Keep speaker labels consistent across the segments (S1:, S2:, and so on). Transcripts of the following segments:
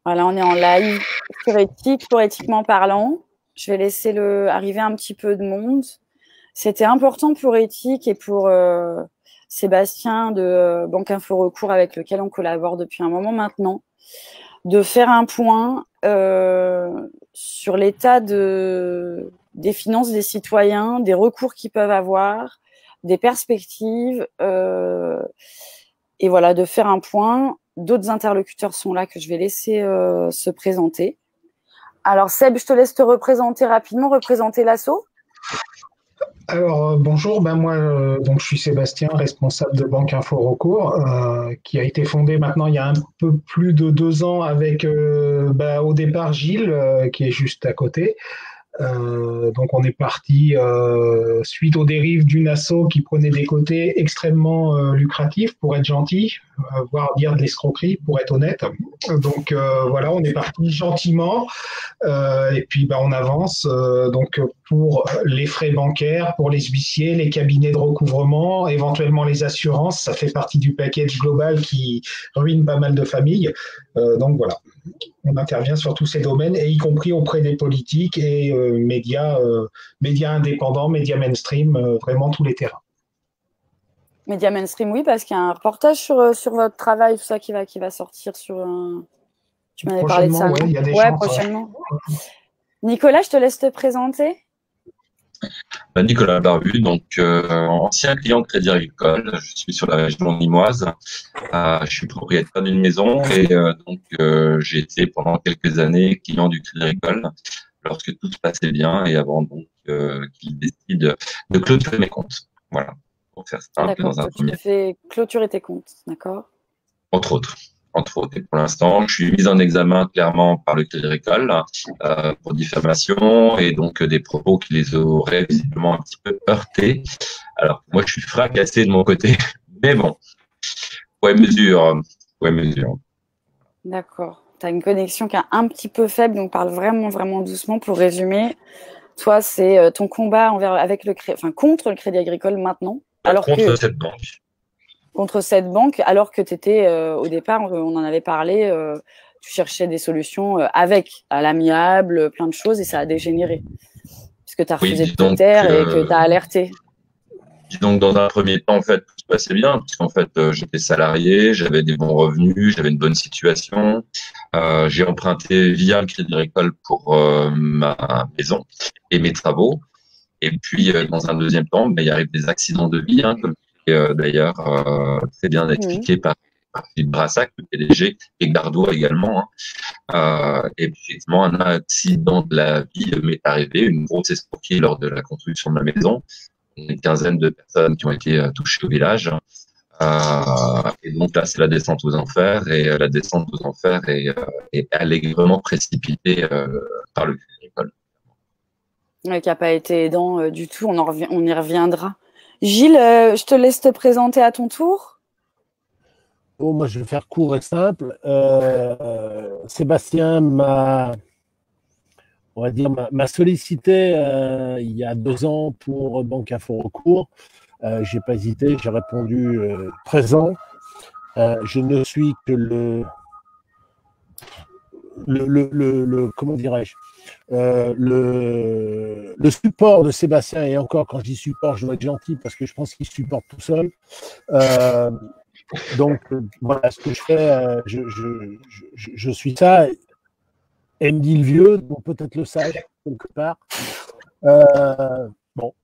S1: Voilà, on est en live sur éthique, pour éthiquement parlant. Je vais laisser arriver un petit peu de monde. C'était important pour éthique et pour Sébastien de Banque Info Recours avec lequel on collabore depuis un moment maintenant, de faire un point sur l'état des finances des citoyens, des recours qu'ils peuvent avoir, des perspectives, et voilà, de faire un point. D'autres interlocuteurs sont là que je vais laisser se présenter. Alors Seb, je te laisse te représenter rapidement, représenter l'asso.
S2: Alors, bonjour, moi donc je suis Sébastien, responsable de Banque Info Recours, qui a été fondée maintenant il y a un peu plus de 2 ans avec au départ Gilles, qui est juste à côté. Donc on est parti suite aux dérives d'une asso qui prenait des côtés extrêmement lucratifs pour être gentil, voire dire de l'escroquerie pour être honnête. Donc voilà, on est parti gentiment et puis on avance. Donc pour les frais bancaires, pour les huissiers, les cabinets de recouvrement, éventuellement les assurances, ça fait partie du package global qui ruine pas mal de familles. Donc voilà. On intervient sur tous ces domaines, et y compris auprès des politiques et médias indépendants, médias mainstream, vraiment tous les terrains.
S1: Médias mainstream, oui, parce qu'il y a un reportage sur votre travail, tout ça qui va sortir sur un... Tu m'avais parlé de ça,
S2: ouais, il y a des
S1: ouais,
S2: chances,
S1: prochainement. Nicolas, je te laisse te présenter.
S3: Nicolas Barbu, donc ancien client de Crédit Agricole. Je suis sur la région limoise. Je suis propriétaire d'une maison et donc j'ai été pendant quelques années client du Crédit Agricole lorsque tout se passait bien et avant donc qu'il décide de clôturer mes comptes. Voilà, pour faire simple dans un premier.
S1: Tu fais clôturer tes comptes, d'accord.
S3: Entre autres. Et pour l'instant, je suis mis en examen clairement par le Crédit Agricole pour diffamation et donc des propos qui les auraient visiblement un petit peu heurtés. Alors moi, je suis fracassé de mon côté, mais bon, ouais mesure.
S1: D'accord. Tu as une connexion qui est un petit peu faible, donc parle vraiment, vraiment doucement pour résumer. Toi, c'est ton combat contre le Crédit Agricole maintenant. Contre cette banque, alors que tu étais, au départ, on en avait parlé, tu cherchais des solutions à l'amiable, plein de choses, et ça a dégénéré. Puisque tu as refusé de te taire et que tu as alerté.
S3: Donc, dans un premier temps, en fait, tout se passait bien, puisqu'en fait, j'étais salarié, j'avais des bons revenus, j'avais une bonne situation. J'ai emprunté via le Crédit Agricole pour ma maison et mes travaux. Et puis, dans un deuxième temps, il arrive des accidents de vie, comme d'ailleurs très bien expliqué par Philippe Brassac, le PDG, et Gardois également. Et puis, effectivement, un accident de la vie m'est arrivé, une grosse escroquerie lors de la construction de ma maison. Une quinzaine de personnes qui ont été touchées au village. Et donc là, c'est la descente aux enfers, et la descente aux enfers est allègrement précipitée par le Crédit Agricole.
S1: Qui n'a pas été aidant du tout, on y reviendra. Gilles, je te laisse te présenter à ton tour.
S4: Bon, moi, je vais faire court et simple. Sébastien m'a sollicité il y a 2 ans pour Banque Info Recours. J'ai pas hésité, j'ai répondu présent. Je ne suis que comment dirais-je, le support de Sébastien, et encore, quand je dis support, je dois être gentil parce que je pense qu'il supporte tout seul. Donc voilà ce que je fais, je suis ça. Et me dit le vieux, donc peut-être le sage quelque part. Bon,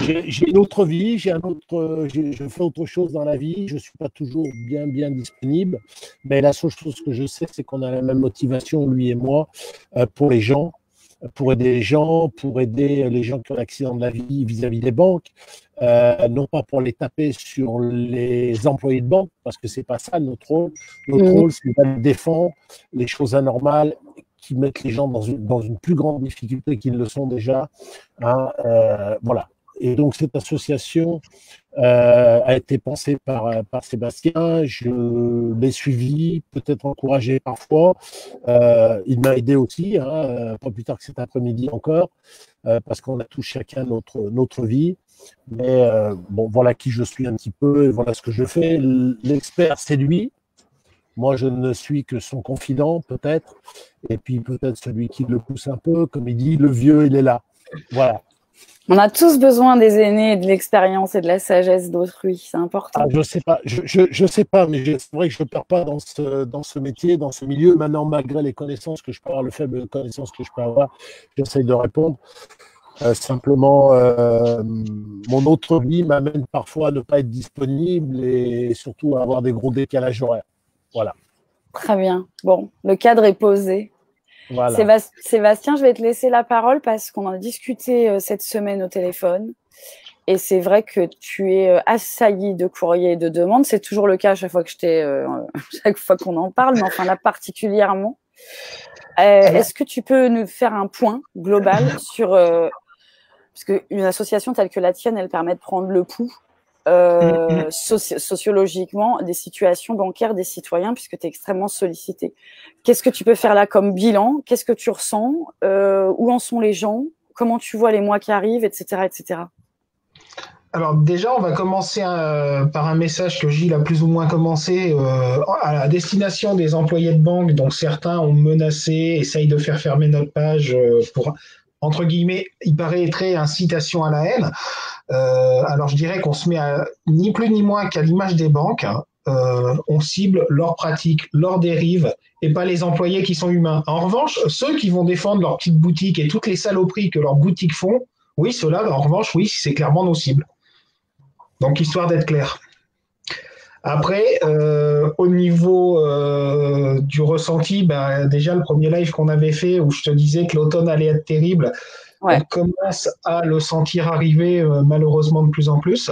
S4: j'ai une autre vie, je fais autre chose dans la vie, je ne suis pas toujours bien disponible, mais la seule chose que je sais, c'est qu'on a la même motivation, lui et moi, pour les gens, pour aider les gens, pour aider les gens qui ont l'accident de la vie vis-à-vis des banques, non pas pour les taper sur les employés de banque, parce que c'est pas ça notre rôle. Notre rôle, c'est de défendre les choses anormales qui mettent les gens dans une plus grande difficulté qu'ils le sont déjà. Voilà. Et donc, cette association a été pensée par Sébastien. Je l'ai suivi, peut-être encouragé parfois. Il m'a aidé aussi, pas plus tard que cet après-midi encore, parce qu'on a tous chacun notre vie. Mais bon, voilà qui je suis un petit peu, et voilà ce que je fais. L'expert, c'est lui. Moi, je ne suis que son confident, peut-être, et puis peut-être celui qui le pousse un peu. Comme il dit, le vieux, il est là. Voilà.
S1: On a tous besoin des aînés, et de l'expérience et de la sagesse d'autrui. C'est important.
S4: Ah, je sais pas, je sais pas, mais c'est vrai que je ne perds pas dans ce métier, dans ce milieu. Maintenant, malgré les connaissances que je peux avoir, le faible connaissance que je peux avoir, j'essaye de répondre. Simplement, mon autre vie m'amène parfois à ne pas être disponible et surtout à avoir des gros décalages horaires. Voilà.
S1: Très bien. Bon, le cadre est posé.
S4: Voilà.
S1: Sébastien, je vais te laisser la parole parce qu'on en a discuté cette semaine au téléphone. Et c'est vrai que tu es assailli de courriers et de demandes. C'est toujours le cas à chaque fois chaque fois qu'on en parle, mais enfin là particulièrement. Est-ce que tu peux nous faire un point global sur parce qu'une association telle que la tienne, elle permet de prendre le pouls sociologiquement des situations bancaires des citoyens, puisque tu es extrêmement sollicité. Qu'est-ce que tu peux faire là comme bilan? Qu'est-ce que tu ressens? Où en sont les gens? Comment tu vois les mois qui arrivent, etc., etc.
S2: Alors déjà, on va commencer par un message que Gilles a plus ou moins commencé à la destination des employés de banque. Donc certains ont menacé, essayent de faire fermer notre page pour, entre guillemets, il paraîtrait incitation à la haine. Alors je dirais qu'on se met ni plus ni moins qu'à l'image des banques. On cible leurs pratiques, leurs dérives, et pas les employés qui sont humains. En revanche, ceux qui vont défendre leur petite boutique et toutes les saloperies que leurs boutiques font, oui, ceux-là, en revanche, oui, c'est clairement nos cibles. Donc, histoire d'être clair. Après, au niveau du ressenti, déjà le premier live qu'on avait fait où je te disais que l'automne allait être terrible, on commence à le sentir arriver malheureusement de plus en plus.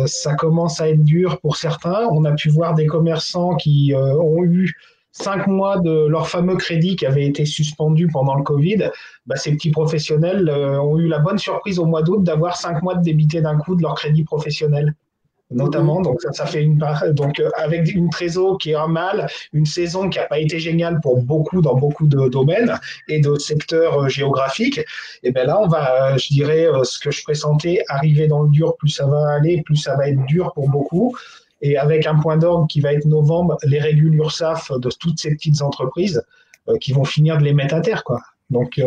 S2: Ça commence à être dur pour certains. On a pu voir des commerçants qui ont eu 5 mois de leur fameux crédit qui avait été suspendu pendant le Covid. Ces petits professionnels ont eu la bonne surprise au mois d'août d'avoir 5 mois de débité d'un coup de leur crédit professionnel. Notamment, donc ça fait une part. Donc, avec une trésor qui est un mal, une saison qui n'a pas été géniale pour dans beaucoup de domaines et de secteurs géographiques, et bien là, on va, je dirais, ce que je pressentais, arriver dans le dur, plus ça va aller, plus ça va être dur pour beaucoup. Et avec un point d'orgue qui va être novembre, les régules URSSAF de toutes ces petites entreprises qui vont finir de les mettre à terre, quoi. Donc,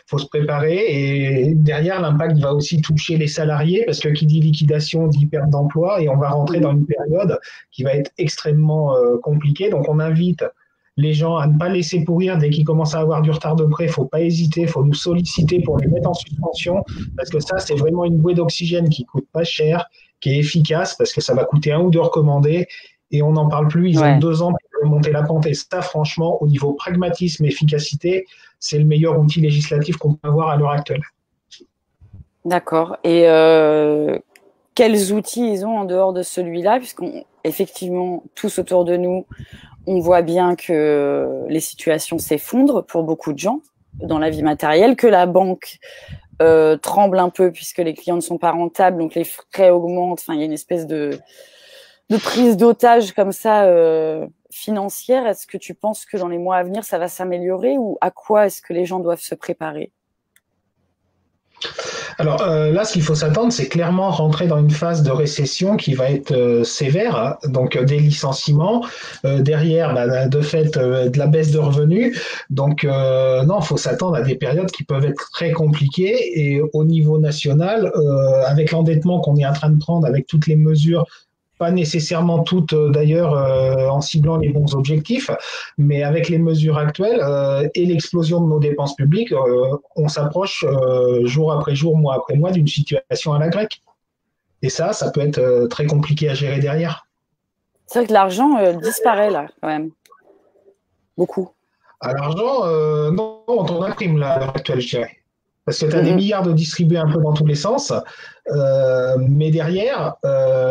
S2: faut se préparer. Et derrière, l'impact va aussi toucher les salariés parce que qui dit liquidation dit perte d'emploi et on va rentrer dans une période qui va être extrêmement compliquée. Donc, on invite les gens à ne pas laisser pourrir dès qu'ils commencent à avoir du retard de prêt. Il ne faut pas hésiter, il faut nous solliciter pour les mettre en suspension parce que ça, c'est vraiment une bouée d'oxygène qui coûte pas cher, qui est efficace parce que ça va coûter 1 ou 2 recommandés et on n'en parle plus. Ils ont 2 ans pour remonter la pente et ça, franchement, au niveau pragmatisme et efficacité, c'est le meilleur outil législatif qu'on peut avoir à l'heure actuelle.
S1: D'accord. Et quels outils ils ont en dehors de celui-là, puisqu'effectivement, tous autour de nous, on voit bien que les situations s'effondrent pour beaucoup de gens dans la vie matérielle, que la banque tremble un peu puisque les clients ne sont pas rentables, donc les frais augmentent. Enfin, il y a une espèce de prise d'otage comme ça financière. Est-ce que tu penses que dans les mois à venir, ça va s'améliorer ou à quoi est-ce que les gens doivent se préparer?
S2: Alors là, ce qu'il faut s'attendre, c'est clairement rentrer dans une phase de récession qui va être sévère, hein, donc des licenciements, derrière, de fait, de la baisse de revenus. Donc non, il faut s'attendre à des périodes qui peuvent être très compliquées. Et au niveau national, avec l'endettement qu'on est en train de prendre, avec toutes les mesures, pas nécessairement toutes d'ailleurs en ciblant les bons objectifs, mais avec les mesures actuelles et l'explosion de nos dépenses publiques, on s'approche jour après jour, mois après mois d'une situation à la grecque. Et ça peut être très compliqué à gérer derrière.
S1: C'est vrai que l'argent disparaît là, quand même. Beaucoup.
S2: L'argent, non, on t'en imprime là, à l'heure actuelle, je dirais. Parce que tu as des milliards de distribués un peu dans tous les sens, mais derrière,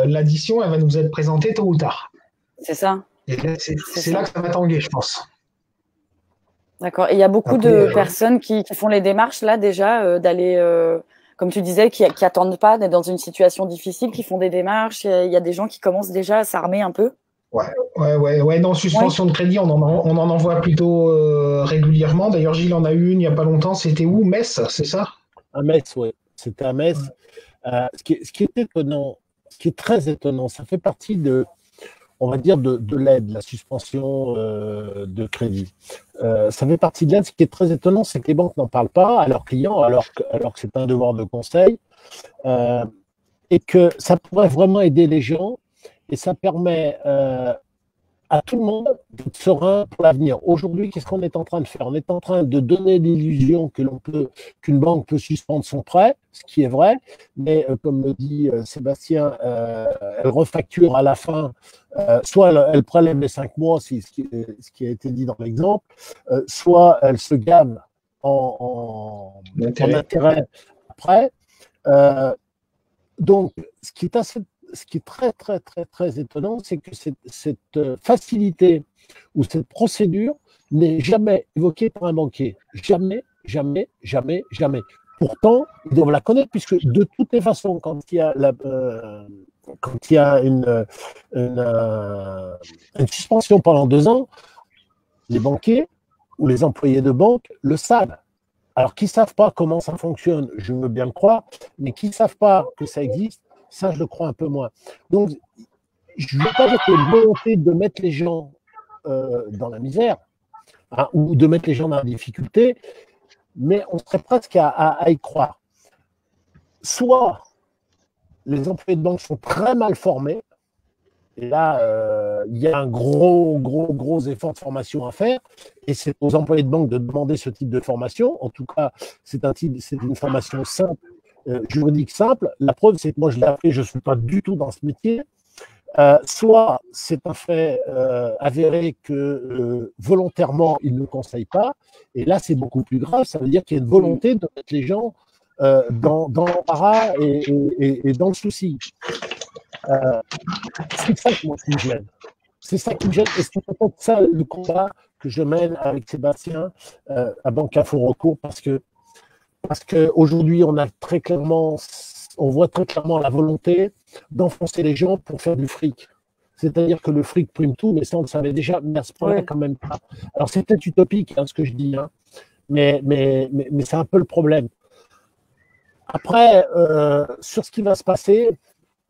S2: l'addition, elle va nous être présentée tôt ou tard.
S1: C'est ça.
S2: Et c'est là que ça va tanguer, je pense.
S1: D'accord. Et il y a beaucoup de personnes qui font les démarches là déjà, d'aller, comme tu disais, qui attendent pas d'être dans une situation difficile, qui font des démarches. Il y a des gens qui commencent déjà à s'armer un peu.
S2: Ouais. Non, suspension de crédit, on en envoie plutôt régulièrement. D'ailleurs, Gilles en a eu une il n'y a pas longtemps. C'était où? Metz, c'est ça?
S4: À Metz, oui. C'était à Metz. Ce qui est étonnant, ce qui est très étonnant, ça fait partie de. on va dire, de l'aide, la suspension de crédit. Ça fait partie de l'aide. Ce qui est très étonnant, c'est que les banques n'en parlent pas à leurs clients, alors que c'est un devoir de conseil, et que ça pourrait vraiment aider les gens, et ça permet à tout le monde d'être serein pour l'avenir. Aujourd'hui, qu'est-ce qu'on est en train de faire? On est en train de donner l'illusion qu'une banque peut suspendre son prêt, ce qui est vrai, mais comme le dit Sébastien, elle refacture à la fin, soit elle prélève les 5 mois, c'est ce qui a été dit dans l'exemple, soit elle se gagne en intérêt après. Donc, ce qui est très, très, très, très étonnant, c'est que cette facilité ou cette procédure n'est jamais évoquée par un banquier. Jamais, jamais, jamais, jamais. Pourtant, ils doivent la connaître, puisque de toutes les façons, quand il y a une suspension pendant 2 ans, les banquiers ou les employés de banque le savent. Alors, qui ne savent pas comment ça fonctionne, je veux bien le croire, mais qui ne savent pas que ça existe, ça, je le crois un peu moins. Donc, je ne veux pas dire qu'il y a une volonté de mettre les gens dans la misère, hein, ou de mettre les gens dans la difficulté, mais on serait presque à y croire. Soit les employés de banque sont très mal formés, et là, il y a un gros effort de formation à faire, et c'est aux employés de banque de demander ce type de formation. En tout cas, c'est une formation simple, juridique simple. La preuve, c'est que moi, je l'ai appris, je ne suis pas du tout dans ce métier. Soit c'est un fait avéré que volontairement, ils ne conseillent pas, et là, c'est beaucoup plus grave. Ça veut dire qu'il y a une volonté de mettre les gens dans l'embarras et dans le souci. C'est ça qui me gêne. C'est ça qui me gêne, et c'est peut-être ça le combat que je mène avec Sébastien à Banque Info Recours, parce qu'aujourd'hui, on voit très clairement la volonté d'enfoncer les gens pour faire du fric. C'est-à-dire que le fric prime tout, mais ça, on le savait déjà, mais à ce point-là, quand même pas. Alors, c'est peut-être utopique, ce que je dis, mais c'est un peu le problème. Après, sur ce qui va se passer,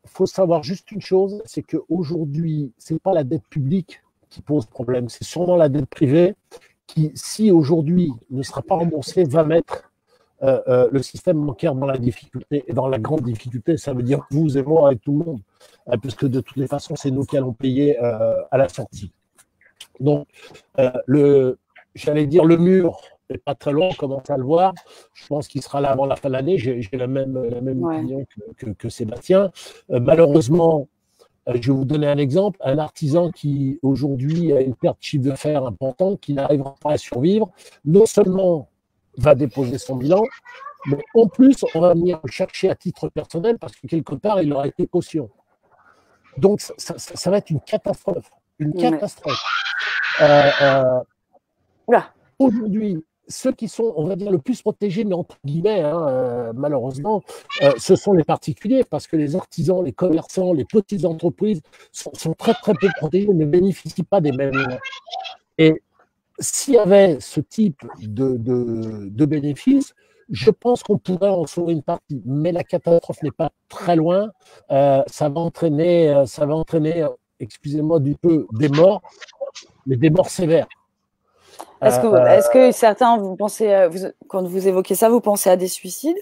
S4: il faut savoir juste une chose, c'est qu'aujourd'hui, ce n'est pas la dette publique qui pose problème, c'est sûrement la dette privée qui, si aujourd'hui ne sera pas remboursée, va mettre le système bancaire dans la difficulté, et dans la grande difficulté. Ça veut dire vous et moi et tout le monde, puisque de toutes les façons, c'est nous qui allons payer à la sortie. Donc, j'allais dire le mur n'est pas très loin, on commence à le voir. Je pense qu'il sera là avant la fin de l'année. J'ai la même opinion que Sébastien. Malheureusement, je vais vous donner un exemple. Un artisan qui aujourd'hui a une perte de chiffre d'affaires importante, qui n'arrivera pas à survivre, non seulement va déposer son bilan, mais en plus, on va venir le chercher à titre personnel parce que quelque part, il aura été caution. Donc, ça va être une catastrophe. Une catastrophe. Aujourd'hui, ceux qui sont, on va dire, le plus protégés, mais entre guillemets, malheureusement, ce sont les particuliers, parce que les artisans, les commerçants, les petites entreprises sont très, très peu protégés, ne bénéficient pas des mêmes lois. Et s'il y avait ce type de bénéfices, je pense qu'on pourrait en sauver une partie, mais la catastrophe n'est pas très loin. Ça va entraîner, excusez-moi du peu, des morts, mais des morts sévères.
S1: Est-ce que certains, vous pensez, quand vous évoquez ça, vous pensez à des suicides?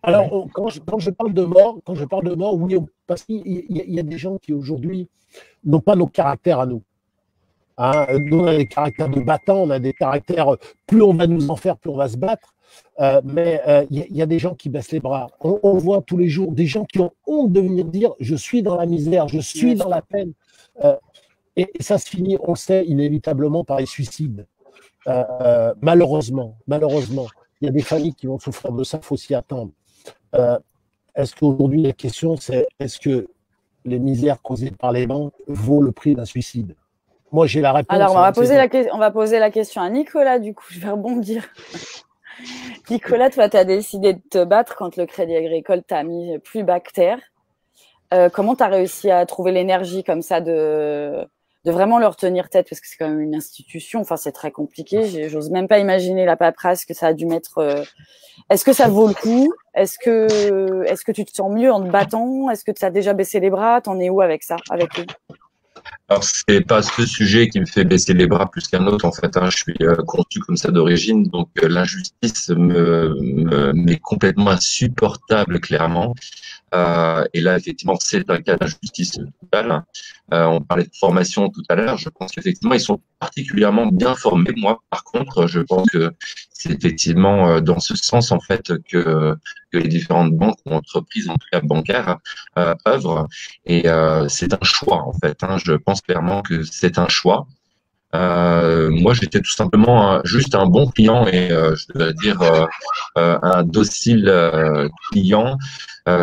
S4: Alors, quand je parle de mort, oui, parce qu'il y a des gens qui aujourd'hui n'ont pas nos caractères à nous. Nous, on a des caractères de battants, on a des caractères, plus on va nous en faire, plus on va se battre. Mais il y a des gens qui baissent les bras. On voit tous les jours des gens qui ont honte de venir dire « je suis dans la misère, je suis dans la peine ». Et ça se finit, on le sait, inévitablement par les suicides. Malheureusement, il y a des familles qui vont souffrir de ça, il faut s'y attendre. Est-ce qu'aujourd'hui, la question, c'est est-ce que les misères causées par les banques vaut le prix d'un suicide? Moi, j'ai la réponse.
S1: Alors, on va poser la question à Nicolas, du coup, je vais rebondir. Nicolas, toi, tu as décidé de te battre quand le Crédit Agricole t'a mis plus bas que terre. Comment tu as réussi à trouver l'énergie comme ça de vraiment leur tenir tête parce que c'est quand même une institution. Enfin, c'est très compliqué. J'ose même pas imaginer la paperasse que ça a dû mettre. Est-ce que ça vaut le coup? Est-ce que tu te sens mieux en te battant? Est-ce que tu as déjà baissé les bras? T'en es où avec ça, avec eux?
S3: Alors, c'est pas ce sujet qui me fait baisser les bras plus qu'un autre, en fait. Hein. Je suis conçu comme ça d'origine, donc l'injustice m'est complètement insupportable, clairement. Et là, effectivement, c'est un cas d'injustice totale. On parlait de formation tout à l'heure. Je pense qu'effectivement, ils sont particulièrement bien formés. Moi, par contre, je pense que c'est effectivement dans ce sens, en fait, que les différentes banques ou entreprises, en tout cas bancaires, œuvrent. Et c'est un choix, en fait. Hein. Je pense clairement que c'est un choix. Moi, j'étais tout simplement juste un bon client et je devrais dire un docile client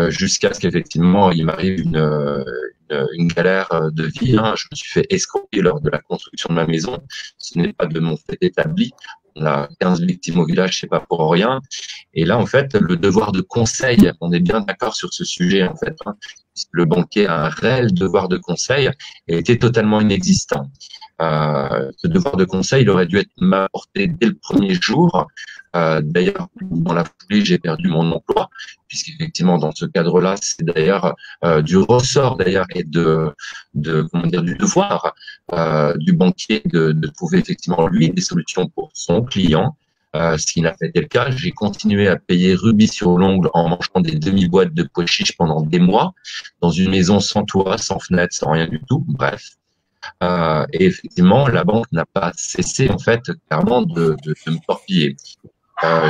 S3: jusqu'à ce qu'effectivement il m'arrive une galère de vie. Hein. Je me suis fait escroquer lors de la construction de ma maison. Ce n'est pas de mon fait établi. On a 15 victimes au village, c'est pas pour rien. Et là, en fait, le devoir de conseil, on est bien d'accord sur ce sujet, en fait. Hein. Le banquier a un réel devoir de conseil et était totalement inexistant. Ce devoir de conseil, il aurait dû être m'apporté dès le premier jour. D'ailleurs, dans la foulée, j'ai perdu mon emploi, puisqu'effectivement, dans ce cadre-là, c'est d'ailleurs du ressort d'ailleurs et comment dire, du devoir du banquier de trouver effectivement lui des solutions pour son client. Ce qui n'a pas été le cas. J'ai continué à payer rubis sur l'ongle en mangeant des demi-boîtes de pois chiches pendant des mois, dans une maison sans toit, sans fenêtre, sans rien du tout. Bref. Et effectivement, la banque n'a pas cessé, en fait, clairement, de me torpiller.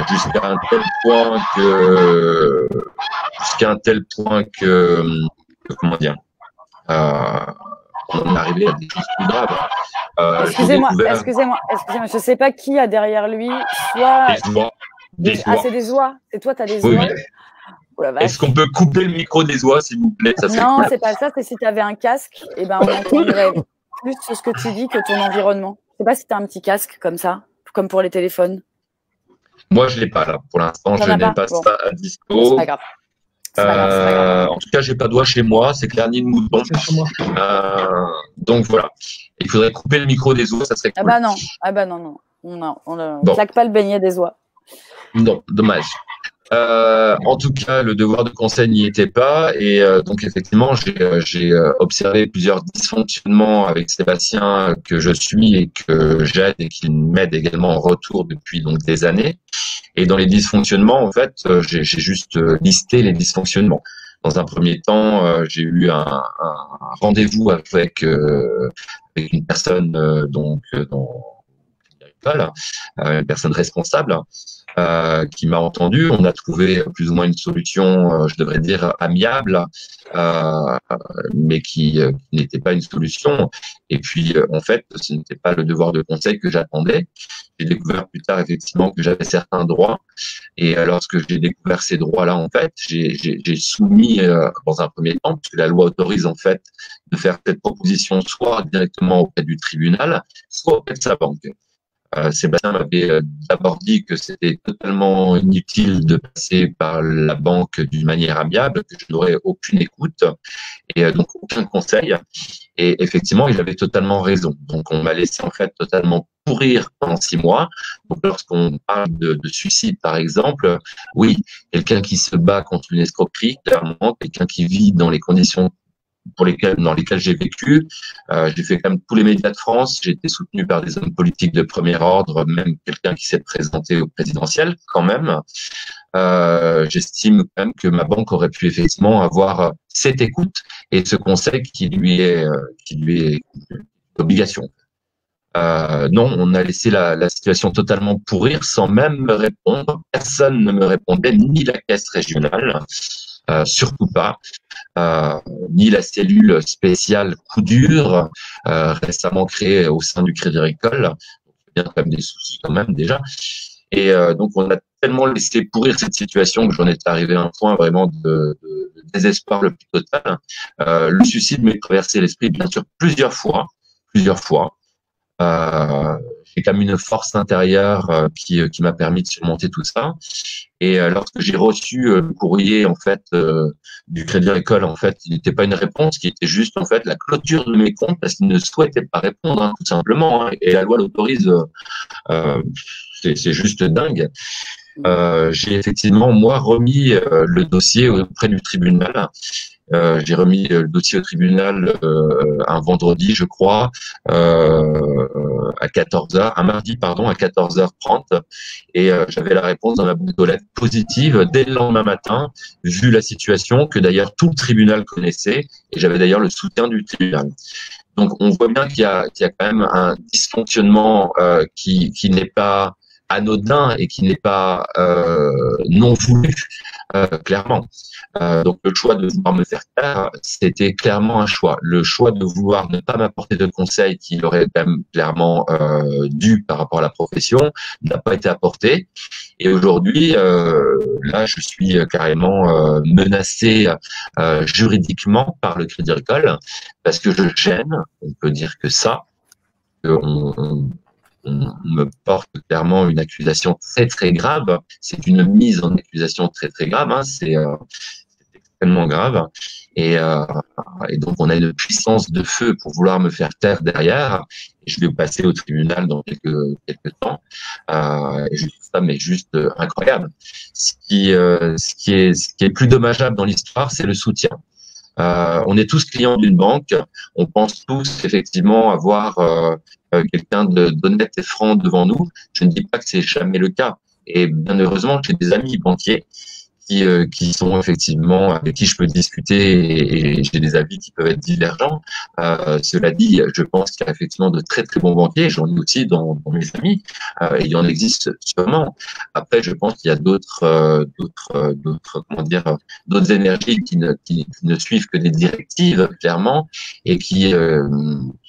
S3: Jusqu'à un tel point que comment dire, on est arrivé à des choses plus graves.
S1: Excusez-moi, je sais pas qui a derrière lui, soit
S3: des oies.
S1: Ah, c'est des oies. C'est toi, t'as des
S3: oui,
S1: oies.
S3: oui.
S1: Oh la vache.
S3: Est-ce qu'on peut couper le micro des oies, s'il vous plaît? Ça
S1: non, c'est pas ça. C'est si tu avais un casque, et ben on entendrait plus ce que tu dis que ton environnement. Je sais pas si tu as un petit casque comme ça, comme pour les téléphones.
S3: Moi, je l'ai pas là. Pour l'instant, je n'ai pas ça à dispo.
S1: C'est pas grave. C'est pas grave.
S3: En tout cas, j'ai pas d'oie chez moi. C'est clair, ni de mouton. Donc voilà. Il faudrait couper le micro des oies, ça serait cool.
S1: Ah bah non. On ne claque pas le beignet des oies.
S3: Non, dommage. En tout cas, le devoir de conseil n'y était pas et donc effectivement, j'ai observé plusieurs dysfonctionnements avec Sébastien que je suis et que j'aide et qui m'aide également en retour depuis donc des années. Et dans les dysfonctionnements, en fait, j'ai juste listé les dysfonctionnements. Dans un premier temps, j'ai eu un rendez-vous avec une personne dans l'école, une personne responsable. Qui m'a entendu. On a trouvé plus ou moins une solution, je devrais dire amiable, mais qui n'était pas une solution. Et puis, en fait, ce n'était pas le devoir de conseil que j'attendais. J'ai découvert plus tard, effectivement, que j'avais certains droits. Et lorsque j'ai découvert ces droits-là, en fait, j'ai soumis, dans un premier temps, puisque la loi autorise, en fait, de faire cette proposition soit directement auprès du tribunal, soit auprès de sa banque. Sébastien m'avait d'abord dit que c'était totalement inutile de passer par la banque d'une manière amiable, que je n'aurais aucune écoute et donc aucun conseil. Et effectivement, il avait totalement raison. Donc, on m'a laissé en fait totalement pourrir pendant 6 mois. Donc, lorsqu'on parle de suicide, par exemple, oui, quelqu'un qui se bat contre une escroquerie, clairement, quelqu'un qui vit dans les conditions dans lesquels j'ai vécu. J'ai fait quand même tous les médias de France. J'ai été soutenu par des hommes politiques de premier ordre, même quelqu'un qui s'est présenté au présidentiel quand même. J'estime quand même que ma banque aurait pu effectivement avoir cette écoute et ce conseil qui lui est obligation. Non, on a laissé la situation totalement pourrir sans même me répondre. Personne ne me répondait, ni la caisse régionale, surtout pas. Ni la cellule spéciale coup dur récemment créée au sein du Crédit Agricole. Il y a quand même des soucis quand même déjà. Et donc on a tellement laissé pourrir cette situation que j'en étais arrivé à un point vraiment de désespoir le plus total. Le suicide m'est traversé l'esprit bien sûr plusieurs fois. J'ai quand même une force intérieure qui m'a permis de surmonter tout ça. Et lorsque j'ai reçu le courrier en fait du Crédit Agricole, en fait, il n'était pas une réponse, qui était juste en fait la clôture de mes comptes parce qu'ils ne souhaitaient pas répondre, hein, tout simplement. Hein, et la loi l'autorise. C'est juste dingue. J'ai effectivement moi remis le dossier auprès du tribunal. J'ai remis le dossier au tribunal un vendredi, je crois, à 14h, un mardi, pardon, à 14h30. Et j'avais la réponse dans ma boîte aux lettres positive dès le lendemain matin, vu la situation que d'ailleurs tout le tribunal connaissait. Et j'avais d'ailleurs le soutien du tribunal. Donc, on voit bien qu'il y a quand même un dysfonctionnement qui n'est pas anodin et qui n'est pas non voulu, clairement. Donc le choix de vouloir me faire taire, c'était clairement un choix. Le choix de vouloir ne pas m'apporter de conseils qui aurait quand même clairement dû par rapport à la profession n'a pas été apporté. Et aujourd'hui, là, je suis carrément menacé juridiquement par le Crédit Agricole parce que je gêne, on peut dire que ça, on me porte clairement une accusation très très grave. C'est une mise en accusation très très grave. Hein. C'est extrêmement grave. Et donc on a une puissance de feu pour vouloir me faire taire derrière. Et je vais passer au tribunal dans quelques temps. Et je trouve ça mais juste incroyable. Ce qui est plus dommageable dans l'histoire, c'est le soutien. On est tous clients d'une banque. On pense tous effectivement avoir quelqu'un d'honnête et franc devant nous. Je ne dis pas que c'est jamais le cas. Et bien heureusement, j'ai des amis banquiers qui sont effectivement avec qui je peux discuter et j'ai des avis qui peuvent être divergents. Cela dit, je pense qu'il y a effectivement de très très bons banquiers. J'en ai aussi dans mes amis et il y en existe sûrement. Après, je pense qu'il y a d'autres comment dire, d'autres énergies qui ne suivent que des directives clairement et qui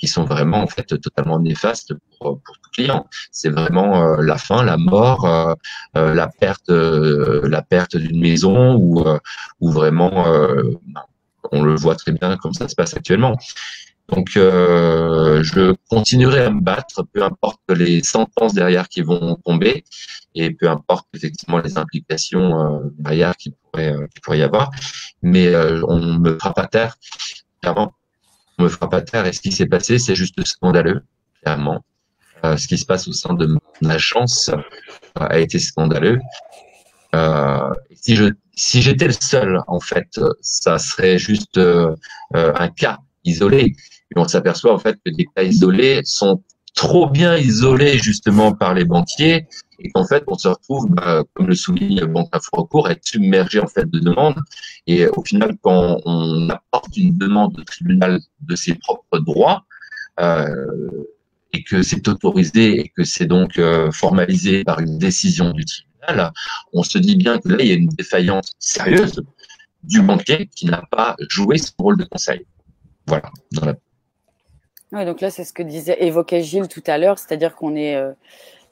S3: sont vraiment en fait totalement néfastes pour tout client. C'est vraiment la faim, la mort, la perte d'une maison ou vraiment on le voit très bien comme ça se passe actuellement. Donc je continuerai à me battre, peu importe les sentences derrière qui vont tomber et peu importe effectivement les implications derrière qui pourrait y avoir, mais on me fera pas taire, clairement. On me fera pas taire et ce qui s'est passé, c'est juste scandaleux, clairement. Ce qui se passe au sein de mon agence a été scandaleux. Si j'étais le seul, en fait, ça serait juste un cas isolé. Et on s'aperçoit en fait que des cas isolés sont trop bien isolés justement par les banquiers et qu'en fait on se retrouve, comme le souligne Banque Info Recours, à être submergé en fait de demandes. Et au final, quand on apporte une demande au tribunal de ses propres droits, et que c'est autorisé et que c'est donc formalisé par une décision du tribunal, on se dit bien que là, il y a une défaillance sérieuse du banquier qui n'a pas joué son rôle de conseil. Voilà.
S1: Oui, donc là, c'est ce que évoquait Gilles tout à l'heure, c'est-à-dire qu'on est,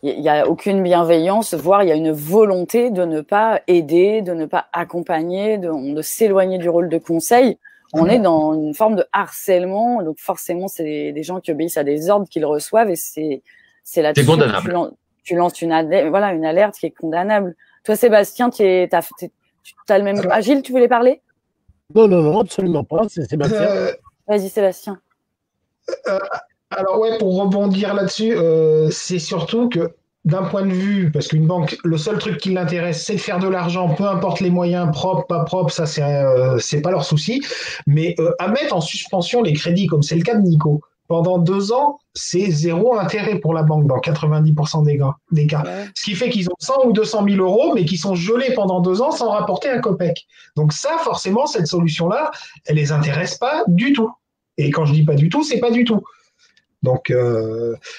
S1: il n'y a aucune bienveillance, voire il y a une volonté de ne pas aider, de ne pas accompagner, de s'éloigner du rôle de conseil. On est dans une forme de harcèlement, donc forcément, c'est des gens qui obéissent à des ordres qu'ils reçoivent et c'est là-dessus que tu lances une alerte qui est condamnable. Toi, Sébastien, tu as le même… Ah, Gilles, tu voulais parler?
S4: Non, absolument pas, c'est Sébastien.
S1: Vas-y, Sébastien.
S2: Alors ouais, pour rebondir là-dessus, c'est surtout que d'un point de vue, parce qu'une banque, le seul truc qui l'intéresse, c'est de faire de l'argent, peu importe les moyens, propres, pas propres, ça c'est pas leur souci. Mais à mettre en suspension les crédits, comme c'est le cas de Nico, pendant 2 ans, c'est 0 intérêt pour la banque dans 90% des cas. Ouais. Ce qui fait qu'ils ont 100 ou 200 000 euros, mais qui sont gelés pendant 2 ans sans rapporter un copec. Donc ça, forcément, cette solution-là, elle les intéresse pas du tout. Et quand je dis pas du tout, c'est pas du tout. Donc,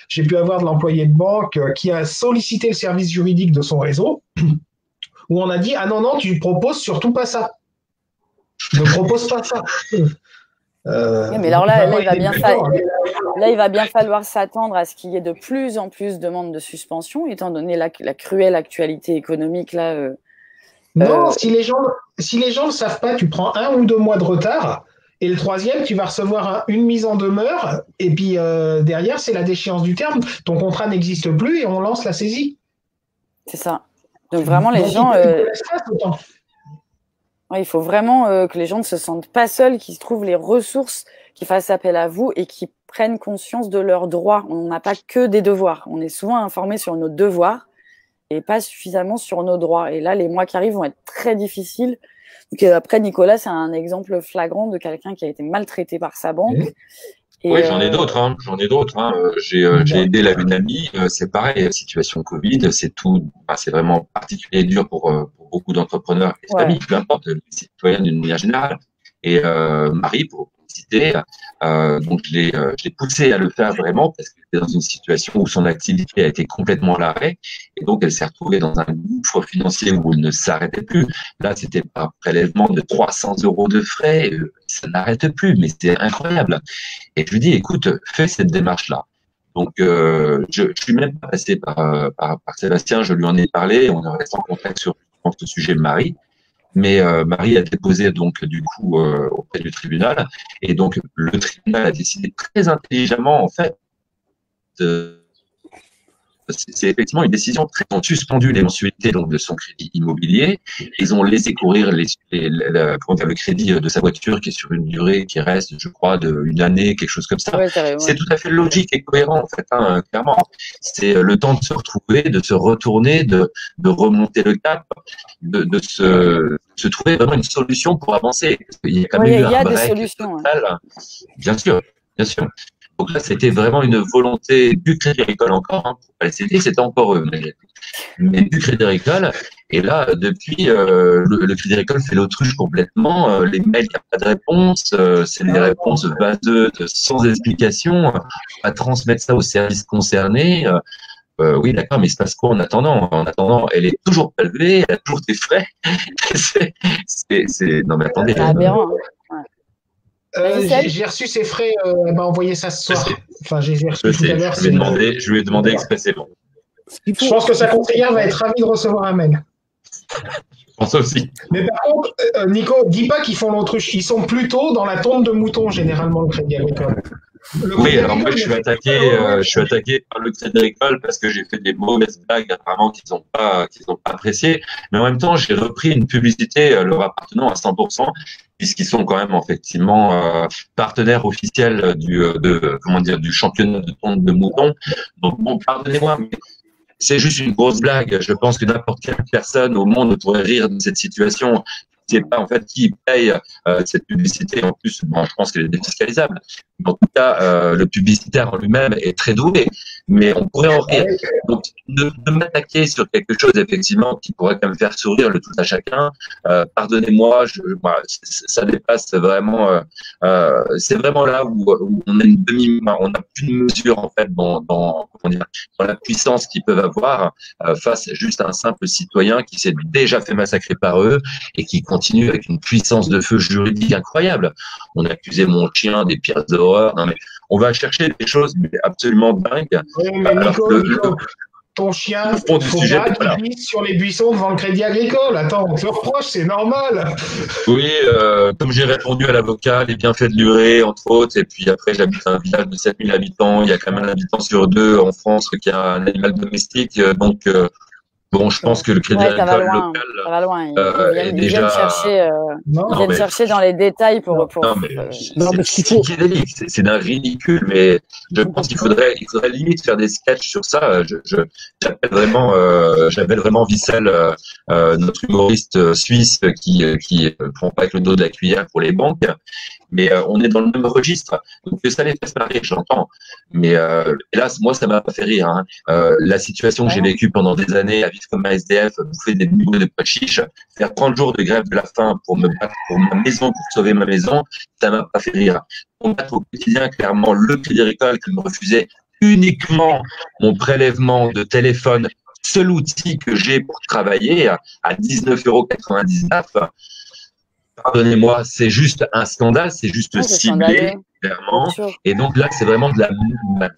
S2: j'ai pu avoir de l'employé de banque qui a sollicité le service juridique de son réseau, où on a dit « Ah non, tu proposes surtout pas ça. Ne propose pas ça. »
S1: Oui, mais alors là, il va bien falloir s'attendre à ce qu'il y ait de plus en plus de demandes de suspension, étant donné la cruelle actualité économique là.
S2: Non, si les gens ne le savent pas, tu prends 1 ou 2 mois de retard. Et le troisième, tu vas recevoir une mise en demeure. Et puis derrière, c'est la déchéance du terme. Ton contrat n'existe plus et on lance la saisie.
S1: C'est ça. Donc vraiment, les gens... il faut vraiment que les gens ne se sentent pas seuls, qu'ils trouvent les ressources, qu'ils fassent appel à vous et qu'ils prennent conscience de leurs droits. On n'a pas que des devoirs. On est souvent informé sur nos devoirs et pas suffisamment sur nos droits. Et là, les mois qui arrivent vont être très difficiles. Donc, après, Nicolas, c'est un exemple flagrant de quelqu'un qui a été maltraité par sa banque.
S3: Et oui, j'en ai d'autres. Hein. J'en ai d'autres. Hein. J'ai aidé une amie. C'est pareil, situation Covid, c'est tout. C'est vraiment particulier et dur pour beaucoup d'entrepreneurs et familles, peu importe, les citoyens d'une manière générale. Et Marie, pour citer, donc je l'ai poussée à le faire vraiment parce qu'elle était dans une situation où son activité a été complètement à l'arrêt et donc elle s'est retrouvée dans un gouffre financier où elle ne s'arrêtait plus. Là, c'était par prélèvement de 300 € de frais, ça n'arrête plus, mais c'est incroyable. Et je lui dis, écoute, fais cette démarche-là. Donc, je suis même pas passé par Sébastien, je lui en ai parlé, on est resté en contact sur ce sujet de Marie. Mais Marie a déposé donc du coup auprès du tribunal et donc le tribunal a décidé très intelligemment en fait c'est effectivement une décision. Ils ont suspendu les mensualités donc de son crédit immobilier. Ils ont laissé courir le crédit de sa voiture qui est sur une durée qui reste, je crois, d'une année, quelque chose comme ça. C'est tout à fait logique et cohérent en fait, hein, clairement. C'est le temps de se retrouver, de se retourner, de remonter le cap, de se trouver vraiment une solution pour avancer. Il y a quand même eu un break total. Bien sûr, bien sûr. Donc là, c'était vraiment une volonté du Crédit Agricole encore, hein, pour pas les citer, c'était encore eux, mais du Crédit Agricole. Et là, depuis, le Crédit Agricole fait l'autruche complètement. Les mails, il n'y a pas de réponse. C'est des réponses vaseuses, sans explication. On va transmettre ça aux services concernés. Oui, d'accord, mais il se passe quoi en attendant? En attendant, elle est toujours pas levée, elle a toujours des frais. Non, mais attendez.
S1: C'est aberrant.
S2: J'ai reçu ces frais, elle m'a envoyé ça ce soir. Enfin, j'ai reçu tout à l'heure.
S3: Je lui ai demandé expressément.
S2: Je pense que sa conseillère va être ravie de recevoir un mail.
S3: Je pense aussi.
S2: Mais par contre, Nico, dis pas qu'ils font l'autruche. Ils sont plutôt dans la tombe de mouton, généralement, le Crédit Agricole.
S3: Oui, alors moi, je suis attaqué par le Crédit Agricole parce que j'ai fait des mauvaises blagues apparemment qu'ils n'ont pas appréciées. Mais en même temps, j'ai repris une publicité leur appartenant à 100%, puisqu'ils sont quand même effectivement partenaires officiels du championnat de tombe de mouton. Donc bon, pardonnez-moi, mais c'est juste une grosse blague. Je pense que n'importe quelle personne au monde pourrait rire de cette situation. C'est pas en fait qui paye cette publicité. En plus, bon, je pense qu'elle est défiscalisable. En tout cas, le publicitaire en lui-même est très doué, mais on pourrait en rire. Donc, de m'attaquer sur quelque chose effectivement qui pourrait quand même faire sourire le tout à chacun. Pardonnez-moi, ça dépasse vraiment. C'est vraiment là où on a on n'a plus de mesure en fait dans la puissance qu'ils peuvent avoir face juste à un simple citoyen qui s'est déjà fait massacrer par eux et qui continue avec une puissance de feu juridique incroyable. On a accusé mon chien des pires horreurs. Non, mais on va chercher des choses absolument dingues.
S2: Oui, mais Nico, ton chien, il faut pas qu'il glisse sur les buissons devant le Crédit Agricole. Attends, on te le reproche, c'est normal.
S3: Oui, comme j'ai répondu à l'avocat, les bienfaits de l'urée, entre autres, et puis après, j'habite un village de 7000 habitants. Il y a quand même un habitant sur deux en France qui a un animal domestique. Donc, bon, je pense que le Crédit Agricole local
S1: ça va loin.
S3: est déjà.
S1: Ils viennent chercher dans les détails pour.
S3: C'est d'un ridicule, mais je pense qu'il faudrait limite faire des sketchs sur ça. J'appelle vraiment Vissel, notre humoriste suisse qui prend pas avec le dos de la cuillère pour les banques. Mais on est dans le même registre. Donc que ça les fasse marrer, j'entends. Mais hélas, moi, ça m'a pas fait rire. Hein. La situation que j'ai vécue pendant des années à vivre comme un SDF, bouffer des boulots de pois chiches, faire 30 jours de grève de la faim pour me battre pour ma maison, pour sauver ma maison, ça m'a pas fait rire. Combattre au quotidien, clairement, le Crédit Agricole qui me refusait uniquement mon prélèvement de téléphone, seul outil que j'ai pour travailler à 19,99 €. Pardonnez-moi, c'est juste un scandale, c'est juste ciblé, clairement. Et donc là, c'est vraiment de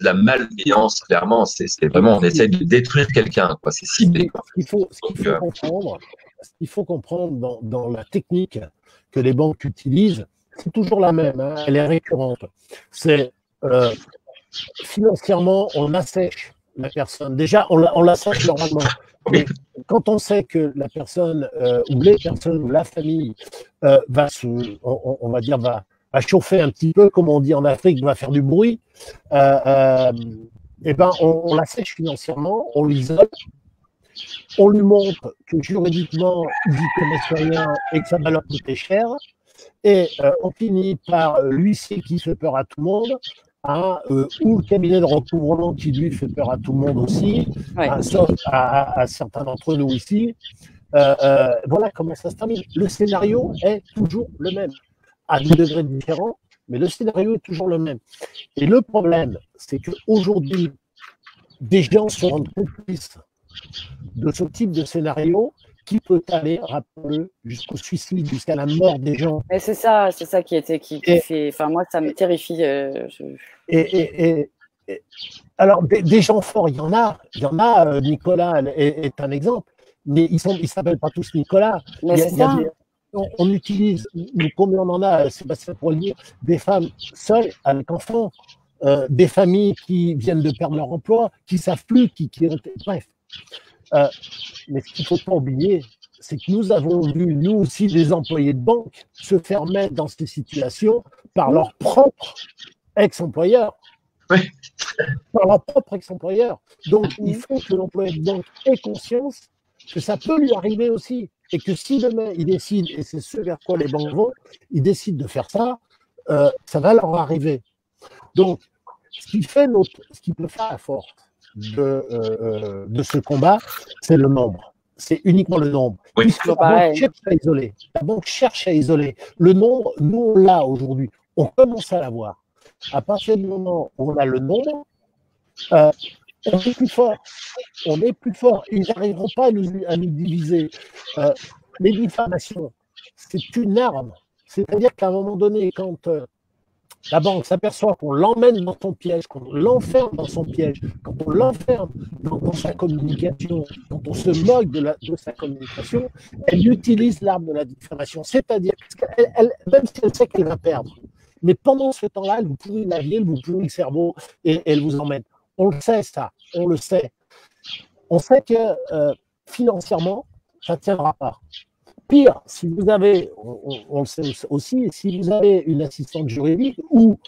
S3: la malveillance, clairement. C'est vraiment, on essaie de détruire quelqu'un, quoi. C'est ciblé, quoi.
S4: Ce qu'il faut comprendre dans la technique que les banques utilisent, c'est toujours la même, hein, elle est récurrente. C'est financièrement, on assèche la personne. Déjà, on l'assèche normalement. Mais quand on sait que la personne ou les personnes ou la famille va on va dire, va chauffer un petit peu, comme on dit en Afrique, va faire du bruit, et ben on l'assèche financièrement, on l'isole, on lui montre que juridiquement, il n'y connaît rien et que ça va leur coûter cher, et on finit par l'huissier qui fait peur à tout le monde, hein, ou le cabinet de recouvrement qui lui fait peur à tout le monde aussi,
S1: Ouais.
S4: sauf à certains d'entre nous ici. Voilà comment ça se termine. Le scénario est toujours le même, à des degrés différents, mais le scénario est toujours le même. Et le problème, c'est qu'aujourd'hui, des gens se rendent complices de ce type de scénario qui peut aller, rappelons-le, jusqu'au suicide, jusqu'à la mort des gens.
S1: Et c'est ça qui fait. Enfin, moi, ça me terrifie.
S4: Alors, des gens forts, il y en a. Nicolas est un exemple, mais ils s'appellent pas tous Nicolas.
S1: Mais c'est ça.
S4: On utilise, combien on en a, Sébastien pour le dire, des femmes seules avec enfants, des familles qui viennent de perdre leur emploi, qui savent plus, bref. Mais ce qu'il ne faut pas oublier, c'est que nous avons vu, nous aussi, des employés de banque se faire mettre dans ces situations par leur propre ex-employeur.
S3: Oui.
S4: Par leur propre ex-employeur. Donc, il faut que l'employé de banque ait conscience que ça peut lui arriver aussi. Et que si demain, il décide, et c'est ce vers quoi les banques vont, ils décident de faire ça, ça va leur arriver. Donc, ce qui peut faire la force de ce combat, c'est le nombre. C'est uniquement le nombre.
S3: Oui.
S4: Puisque la banque cherche à isoler. Le nombre, nous, on l'a aujourd'hui. On commence à l'avoir. À partir du moment où on a le nombre, on est plus fort. On est plus fort. Ils n'arriveront pas à nous diviser. Les diffamations, c'est une arme. C'est-à-dire qu'à un moment donné, quand la banque s'aperçoit qu'on l'emmène dans son piège, qu'on l'enferme dans son piège, quand on l'enferme dans sa communication, quand on se moque de sa communication, elle utilise l'arme de la diffamation. C'est-à-dire qu'elle, même si elle sait qu'elle va perdre, mais pendant ce temps-là, elle vous pourrit la vie, elle vous pourrit le cerveau et elle vous emmène. On le sait, ça. On le sait. On sait que financièrement, ça ne tiendra pas. Pire, si vous avez, on le sait aussi, si vous avez une assistante juridique ou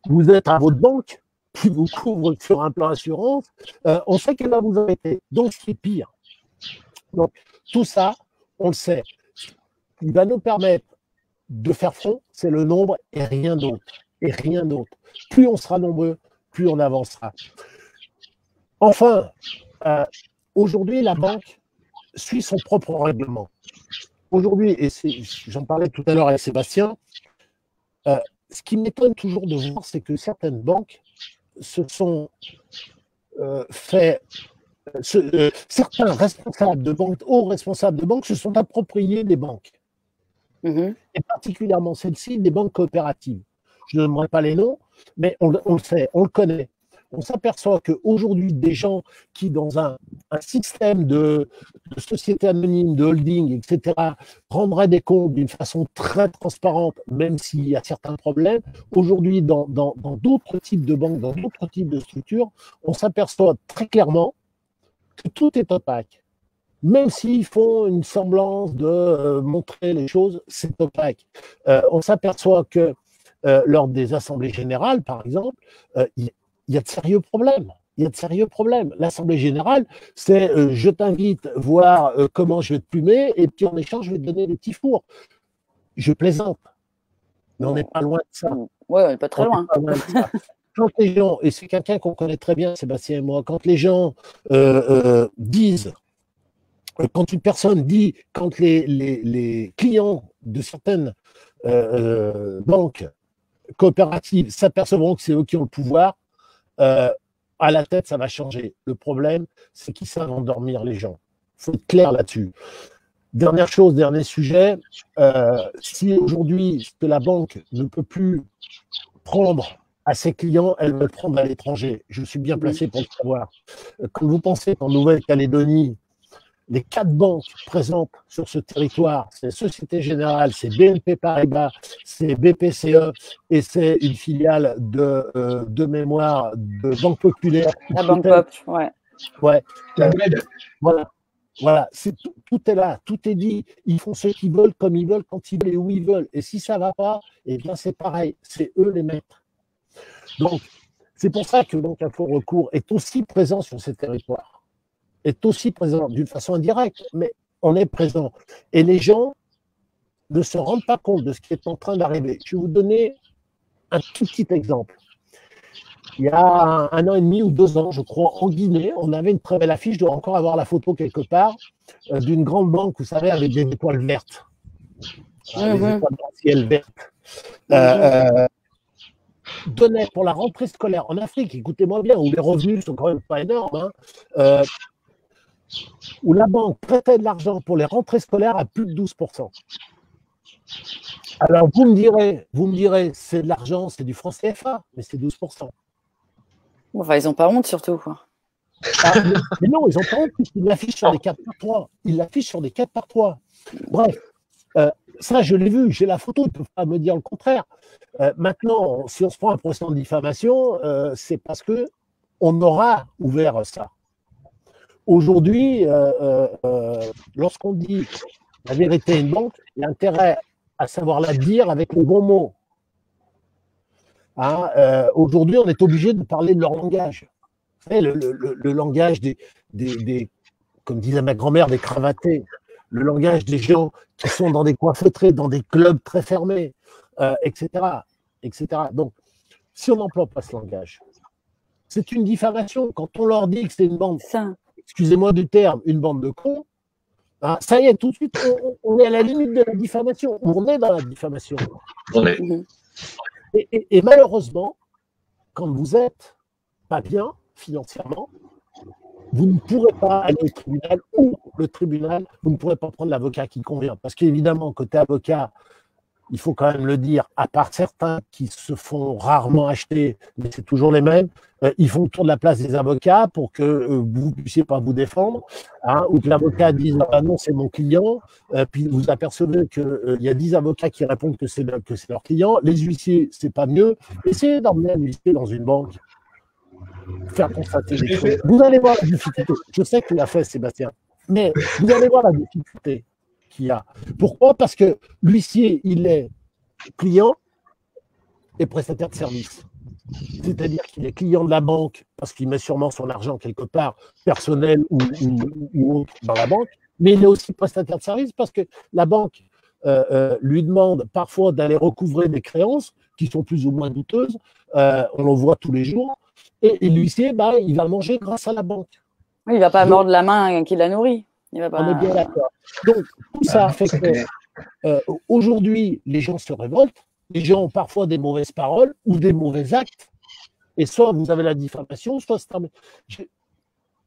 S4: vous êtes à votre banque qui vous couvre sur un plan assurance, on sait qu'elle va vous arrêter. Donc, c'est pire. Donc, tout ça, on le sait. Ce qui va nous permettre de faire front, c'est le nombre et rien d'autre. Et rien d'autre. Plus on sera nombreux, plus on avancera. Enfin, aujourd'hui, la banque suit son propre règlement. Aujourd'hui, et j'en parlais tout à l'heure avec Sébastien, ce qui m'étonne toujours de voir, c'est que certaines banques se sont certains responsables de banque, hauts responsables de banque, se sont appropriés des banques. Et particulièrement celles-ci, des banques coopératives. Je ne nommerai pas les noms, mais on le sait, on le connaît. On s'aperçoit qu'aujourd'hui, des gens qui, dans un système de société anonyme, de holding, etc., rendraient des comptes d'une façon très transparente, même s'il y a certains problèmes, aujourd'hui, dans d'autres types de banques, dans d'autres types de structures, on s'aperçoit très clairement que tout est opaque. Même s'ils font une semblance de montrer les choses, c'est opaque. On s'aperçoit que lors des assemblées générales, par exemple, il y a de sérieux problèmes. Il y a de sérieux problèmes. L'Assemblée générale, c'est je t'invite voir comment je vais te plumer et puis en échange, je vais te donner des petits fours. Je plaisante. Mais on n'est pas loin de ça.
S1: Oui, on n'est pas très loin.
S4: Quand les gens, et c'est quelqu'un qu'on connaît très bien, Sébastien et moi, quand les gens disent, quand une personne dit, quand les clients de certaines banques coopératives s'apercevront que c'est eux qui ont le pouvoir, à la tête, ça va changer. Le problème, c'est qu'ils savent endormir les gens. Il faut être clair là-dessus. Dernière chose, dernier sujet, si aujourd'hui, que la banque ne peut plus prendre à ses clients, elle veut le prendre à l'étranger. Je suis bien placé pour le savoir. Quand vous pensez qu'en Nouvelle-Calédonie, les 4 banques présentes sur ce territoire, c'est Société Générale, c'est BNP Paribas, c'est BPCE et c'est une filiale de mémoire de Banque Populaire.
S1: La Banque Pop, ouais.
S4: Ouais.
S2: La Bled.
S4: Voilà, tout est là, tout est dit. Ils font ce qu'ils veulent, comme ils veulent, quand ils veulent et où ils veulent. Et si ça ne va pas, eh bien c'est pareil, c'est eux les maîtres. Donc, c'est pour ça que Banque Info Recours est aussi présent sur ces territoires, est aussi présent d'une façon indirecte, mais on est présent. Et les gens ne se rendent pas compte de ce qui est en train d'arriver. Je vais vous donner un tout petit exemple. Il y a 1 an et demi ou 2 ans, je crois, en Guinée, on avait une très belle affiche, je dois encore avoir la photo quelque part, d'une grande banque, vous savez, avec des étoiles vertes. Les étoiles ciel vertes. Donnait pour la rentrée scolaire en Afrique, écoutez-moi bien, où les revenus ne sont quand même pas énormes, où la banque prêtait de l'argent pour les rentrées scolaires à plus de 12%. Alors vous me direz, c'est de l'argent, c'est du franc CFA, mais c'est 12%.
S1: Enfin, ils n'ont pas honte surtout, quoi.
S4: Mais non, ils n'ont pas honte, ils l'affichent sur des 4x3. Ils l'affichent sur des 4x3. Bref, ça, je l'ai vu, j'ai la photo, ils ne peuvent pas me dire le contraire. Maintenant, si on se prend un procès en diffamation, c'est parce qu'on aura ouvert ça. Aujourd'hui, lorsqu'on dit la vérité à une banque, il y a intérêt à savoir la dire avec les bons mots. Aujourd'hui, on est obligé de parler de leur langage. Vous savez, le langage des, comme disait ma grand-mère, des cravatés, le langage des gens qui sont dans des coins feutrés, dans des clubs très fermés, etc., etc. Donc, si on n'emploie pas ce langage, c'est une diffamation. Quand on leur dit que c'est une bande, excusez-moi du terme, une bande de cons, ça y est, tout de suite, on est à la limite de la diffamation. On est dans la diffamation. Et malheureusement, quand vous n'êtes pas bien financièrement, vous ne pourrez pas aller au tribunal ou le tribunal, vous ne pourrez pas prendre l'avocat qui convient. Parce qu'évidemment, côté avocat, il faut quand même le dire, à part certains qui se font rarement acheter, mais c'est toujours les mêmes, ils font le tour de la place des avocats pour que vous ne puissiez pas vous défendre, ou que l'avocat dise ah non, c'est mon client, puis vous apercevez qu'il y a 10 avocats qui répondent que c'est leur client, les huissiers, c'est pas mieux, essayez d'emmener un huissier dans une banque, faire constater les choses. Vous allez voir la difficulté, je sais que tu l'as fait Sébastien, mais vous allez voir la difficulté qu'il y a. Pourquoi? Parce que l'huissier, il est client et prestataire de service. C'est-à-dire qu'il est client de la banque parce qu'il met sûrement son argent quelque part, personnel ou autre, dans la banque, mais il est aussi prestataire de service parce que la banque lui demande parfois d'aller recouvrer des créances qui sont plus ou moins douteuses, on le voit tous les jours, et l'huissier, il va manger grâce à la banque.
S1: Oui, il ne va pas mordre la main qui la nourrit. Il va pas...
S4: On est bien d'accord. Donc, tout ça fait que aujourd'hui, les gens se révoltent, les gens ont parfois des mauvaises paroles ou des mauvais actes, et soit vous avez la diffamation, soit c'est un...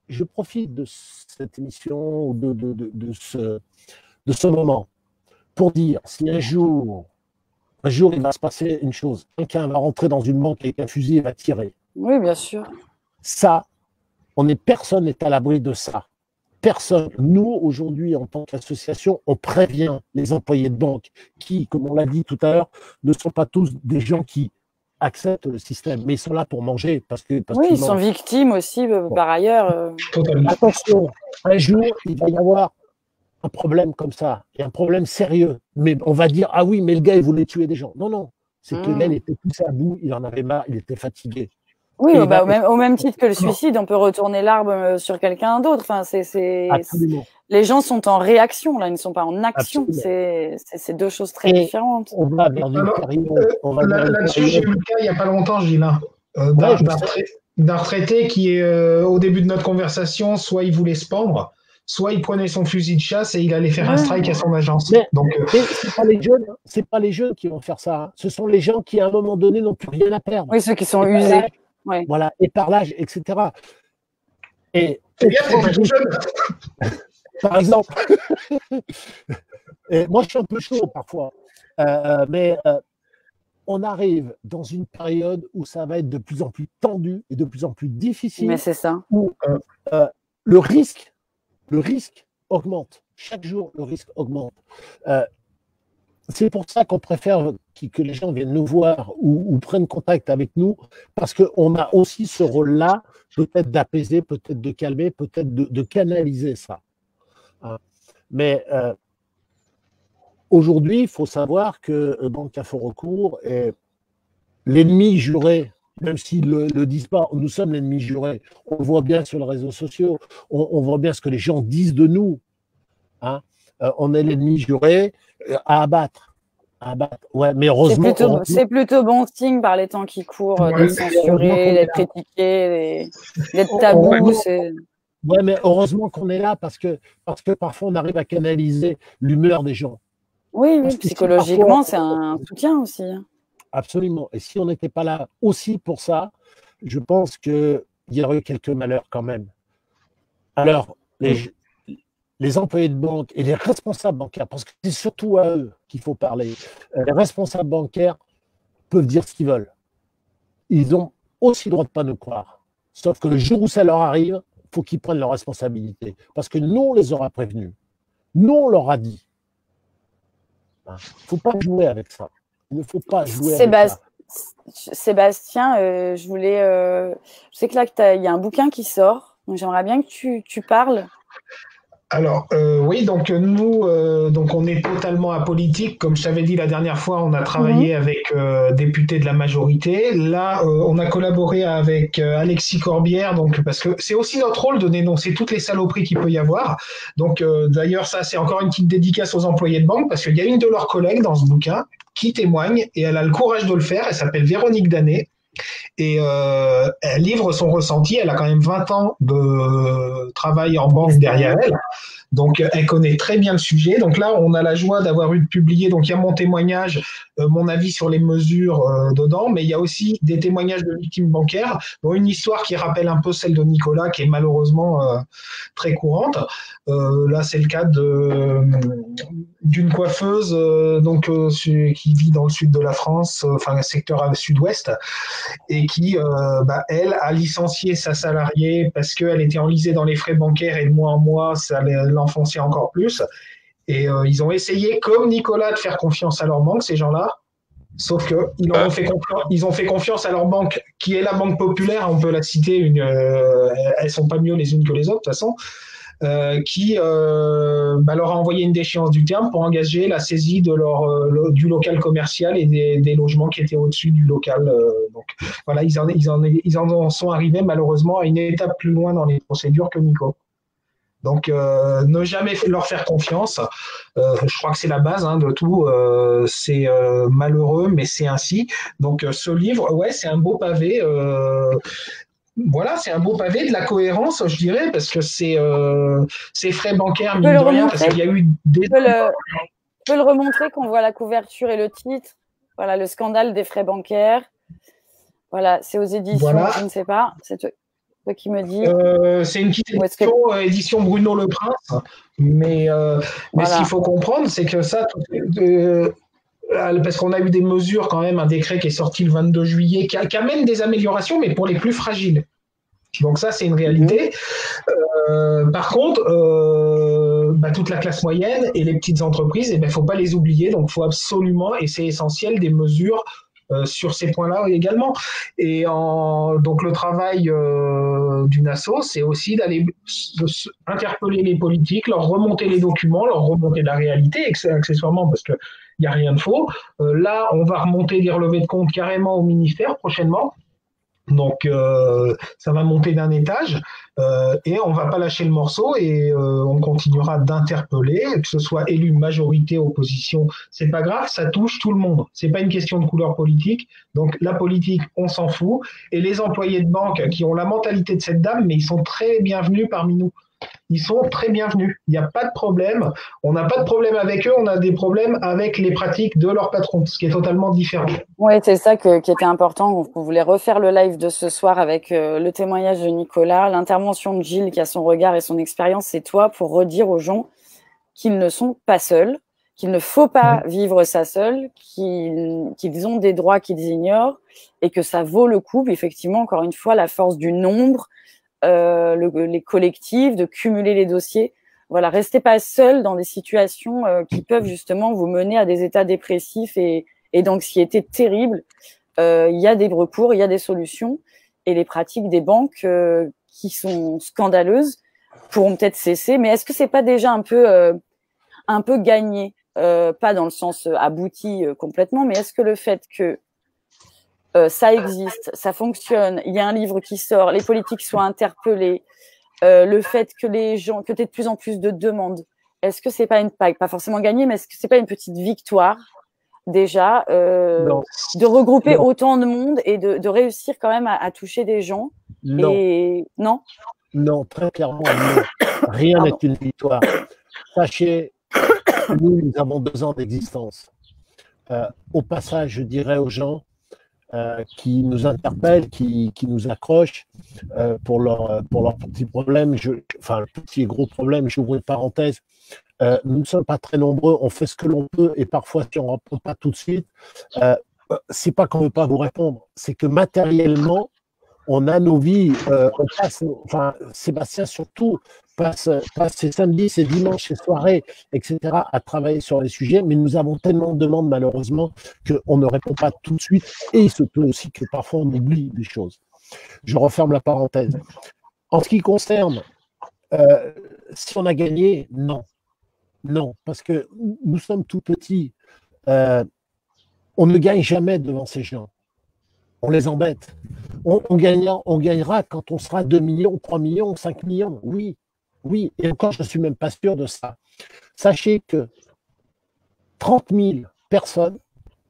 S4: Je profite de cette émission, de ce moment, pour dire, si un jour, il va se passer une chose, quelqu'un va rentrer dans une banque avec un fusil et va tirer.
S1: Oui, bien sûr.
S4: Ça, personne n'est à l'abri de ça. Personne. Nous, aujourd'hui, en tant qu'association, on prévient les employés de banque qui, comme on l'a dit tout à l'heure, ne sont pas tous des gens qui acceptent le système, mais ils sont là pour manger. Parce
S1: oui, ils sont victimes aussi, par ailleurs.
S4: Attention, un jour, il va y avoir un problème comme ça, et un problème sérieux. Mais on va dire, ah oui, mais le gars, il voulait tuer des gens. Non, non, c'est que là, il était poussé à bout, il en avait marre, il était fatigué.
S1: Oui, au même titre que le suicide, on peut retourner l'arbre sur quelqu'un d'autre. Enfin, les gens sont en réaction, là, ils ne sont pas en action. C'est deux choses très différentes.
S4: On va vers une période.
S2: Là-dessus, j'ai eu le cas il n'y a pas longtemps, Gilles, d'un retraité qui est au début de notre conversation, soit il voulait se pendre, soit il prenait son fusil de chasse et il allait faire un strike à son agence.
S4: Donc, c'est pas les jeunes qui vont faire ça. Hein. Ce sont les gens qui, à un moment donné, n'ont plus rien à perdre.
S1: Oui, ceux qui sont usés.
S4: Ouais. Voilà, et par l'âge, etc. Et
S2: c'est bien, t'es plutôt jeune.
S4: Par exemple, et moi je suis un peu chaud parfois, mais on arrive dans une période où ça va être de plus en plus tendu et de plus en plus difficile.
S1: Mais c'est ça.
S4: Où le risque augmente. Chaque jour, le risque augmente. C'est pour ça qu'on préfère que les gens viennent nous voir ou prennent contact avec nous, parce qu'on a aussi ce rôle-là, peut-être d'apaiser, peut-être de calmer, peut-être de canaliser ça. Mais aujourd'hui, il faut savoir que Banque Info Recours est l'ennemi juré, même s'ils ne le disent pas, nous sommes l'ennemi juré. On le voit bien sur les réseaux sociaux, on voit bien ce que les gens disent de nous. On est l'ennemi juré à abattre. Ouais, mais heureusement.
S1: C'est plutôt bon signe par les temps qui courent, d'être censuré, d'être critiqué, d'être tabou.
S4: Ouais, mais heureusement qu'on est là parce que parfois on arrive à canaliser l'humeur des gens.
S1: Oui, psychologiquement, c'est un soutien aussi.
S4: Absolument. Et si on n'était pas là aussi pour ça, je pense qu'il y aurait eu quelques malheurs quand même. Alors, les employés de banque et les responsables bancaires, parce que c'est surtout à eux qu'il faut parler, les responsables bancaires peuvent dire ce qu'ils veulent. Ils ont aussi le droit de ne pas nous croire. Sauf que le jour où ça leur arrive, il faut qu'ils prennent leurs responsabilités. Parce que nous, on les aura prévenus. Nous, on leur a dit. Il ne faut pas jouer avec ça. Il ne faut pas jouer avec ça.
S1: Sébastien, je sais que là, il y a un bouquin qui sort. Donc j'aimerais bien que tu parles.
S2: Alors, oui, donc nous, donc on est totalement apolitique. Comme je t'avais dit la dernière fois, on a travaillé avec députés de la majorité. Là, on a collaboré avec Alexis Corbière, donc parce que c'est aussi notre rôle de dénoncer toutes les saloperies qu'il peut y avoir. Donc, d'ailleurs, ça, c'est encore une petite dédicace aux employés de banque, parce qu'il y a une de leurs collègues dans ce bouquin qui témoigne, et elle a le courage de le faire. Elle s'appelle Véronique Danet. Et elle livre son ressenti. Elle a quand même 20 ans de travail en banque derrière elle. Donc, elle connaît très bien le sujet. Donc là, on a la joie d'avoir eu de publier. Donc, il y a mon témoignage, mon avis sur les mesures dedans, mais il y a aussi des témoignages de victimes bancaires, dont une histoire qui rappelle un peu celle de Nicolas, qui est malheureusement très courante. Là, c'est le cas d'une coiffeuse qui vit dans le sud de la France, enfin, secteur sud-ouest, et qui, elle, a licencié sa salariée parce qu'elle était enlisée dans les frais bancaires et de mois en mois, ça l'enfonçait encore plus. Et ils ont essayé, comme Nicolas, de faire confiance à leur banque, ces gens-là. Sauf qu'ils ont fait confiance à leur banque, qui est la Banque Populaire, on peut la citer, elles sont pas mieux les unes que les autres, de toute façon, qui leur a envoyé une déchéance du terme pour engager la saisie du local commercial et des logements qui étaient au-dessus du local. Donc voilà, ils en sont arrivés malheureusement à une étape plus loin dans les procédures que Nico. Donc, ne jamais leur faire confiance. Je crois que c'est la base de tout. C'est malheureux, mais c'est ainsi. Donc, ce livre, ouais, c'est un beau pavé. Voilà, c'est un beau pavé de la cohérence, je dirais, parce que c'est frais bancaires, mine de rien, parce qu'il y a eu des...
S1: Tu peux le remontrer, qu'on voit la couverture et le titre. Voilà, le scandale des frais bancaires. Voilà, c'est aux éditions, voilà. Je ne sais pas, c'est toi qui me dis.
S2: C'est une petite édition Bruno Le Prince, mais ce qu'il faut comprendre, c'est que ça, parce qu'on a eu des mesures quand même, un décret qui est sorti le 22 juillet, qui amène des améliorations, mais pour les plus fragiles. Donc ça, c'est une réalité. Par contre, toute la classe moyenne et les petites entreprises, il ne faut pas les oublier. Donc, il faut absolument, et c'est essentiel, des mesures sur ces points-là également. Et donc le travail d'une asso, c'est aussi d'aller interpeller les politiques, leur remonter les documents, leur remonter la réalité, accessoirement, parce qu'il n'y a rien de faux. Là, on va remonter des relevés de compte carrément au ministère prochainement. Donc, ça va monter d'un étage et on ne va pas lâcher le morceau et on continuera d'interpeller, que ce soit élu, majorité, opposition. C'est pas grave, ça touche tout le monde. C'est pas une question de couleur politique. Donc, la politique, on s'en fout. Et les employés de banque qui ont la mentalité de cette dame, mais ils sont très bienvenus parmi nous. Ils sont très bienvenus. Il n'y a pas de problème. On n'a pas de problème avec eux. On a des problèmes avec les pratiques de leur patron, ce qui est totalement différent.
S1: Oui, c'est ça qui était important. On voulait refaire le live de ce soir avec le témoignage de Nicolas, l'intervention de Gilles qui a son regard et son expérience. C'est toi pour redire aux gens qu'ils ne sont pas seuls, qu'il ne faut pas vivre ça seul, qu'ils ont des droits qu'ils ignorent et que ça vaut le coup. Effectivement, encore une fois, la force du nombre, les collectifs, de cumuler les dossiers. voilà, restez pas seul dans des situations qui peuvent justement vous mener à des états dépressifs et d'anxiété terribles. Il y a des recours, il y a des solutions, et les pratiques des banques qui sont scandaleuses pourront peut-être cesser. Mais est-ce que c'est pas déjà un peu gagné, pas dans le sens abouti complètement, mais est-ce que le fait que ça existe, ça fonctionne, il y a un livre qui sort, les politiques soient interpellés, le fait que les gens, que tu aies de plus en plus de demandes, est-ce que c'est pas pas forcément gagné, mais est-ce que c'est pas une petite victoire déjà de regrouper autant de monde et de réussir quand même à toucher des gens?
S4: Non.
S1: Et non,
S4: très clairement, non. Rien n'est une victoire. Sachez, nous avons 2 ans d'existence. Au passage, je dirais aux gens qui nous interpellent, qui nous accrochent pour leurs petits problèmes, petits et gros problèmes, j'ouvre une parenthèse. Nous ne sommes pas très nombreux, on fait ce que l'on peut, et parfois, si on ne répond pas tout de suite, c'est pas qu'on ne veut pas vous répondre, c'est que matériellement, on a nos vies, on passe, Sébastien surtout, passe ses samedis, ses dimanches, ses soirées, etc., à travailler sur les sujets, mais nous avons tellement de demandes, malheureusement, qu'on ne répond pas tout de suite, et il se peut aussi que parfois on oublie des choses. Je referme la parenthèse. En ce qui concerne, si on a gagné, non. Non, parce que nous sommes tout petits. On ne gagne jamais devant ces gens. On les embête. On gagnera quand on sera 2 millions, 3 millions, 5 millions. Oui, oui. Et encore, je ne suis même pas sûr de ça. Sachez que 30 000 personnes,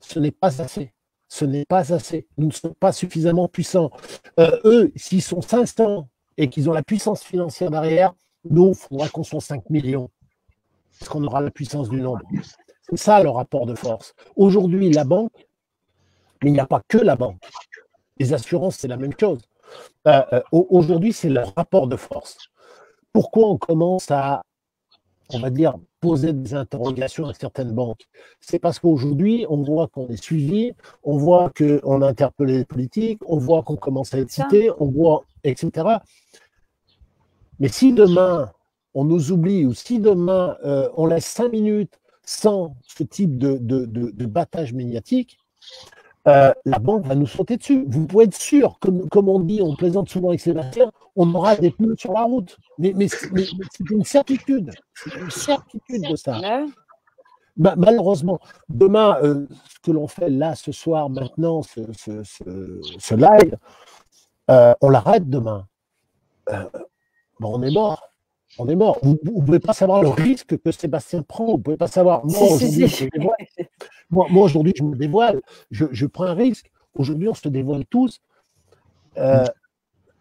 S4: ce n'est pas assez. Ce n'est pas assez. Nous ne sommes pas suffisamment puissants. Eux, s'ils sont 500 et qu'ils ont la puissance financière derrière, nous, il faudra qu'on soit 5 millions. Parce qu'on aura la puissance du nombre. C'est ça le rapport de force. Aujourd'hui, la banque, mais il n'y a pas que la banque. Les assurances, c'est la même chose. Aujourd'hui, c'est le rapport de force. Pourquoi on commence à, on va dire, poser des interrogations à certaines banques? C'est parce qu'aujourd'hui, on voit qu'on est suivi, on voit qu'on a interpellé les politiques, on voit qu'on commence à être cité, on voit, etc. Mais si demain, on nous oublie, ou si demain, on laisse 5 minutes sans ce type de battage médiatique, la banque va nous sauter dessus. Vous pouvez être sûr, comme on dit, on plaisante souvent avec Sébastien, on aura des pneus sur la route. Mais c'est une certitude. C'est une certitude de ça. Malheureusement, demain, ce que l'on fait là, ce soir, maintenant, ce live, on l'arrête demain. On est mort. On est mort. Vous ne pouvez pas savoir le risque que Sébastien prend. Vous ne pouvez pas savoir. Moi, aujourd'hui, je me dévoile. Je prends un risque. Aujourd'hui, on se dévoile tous.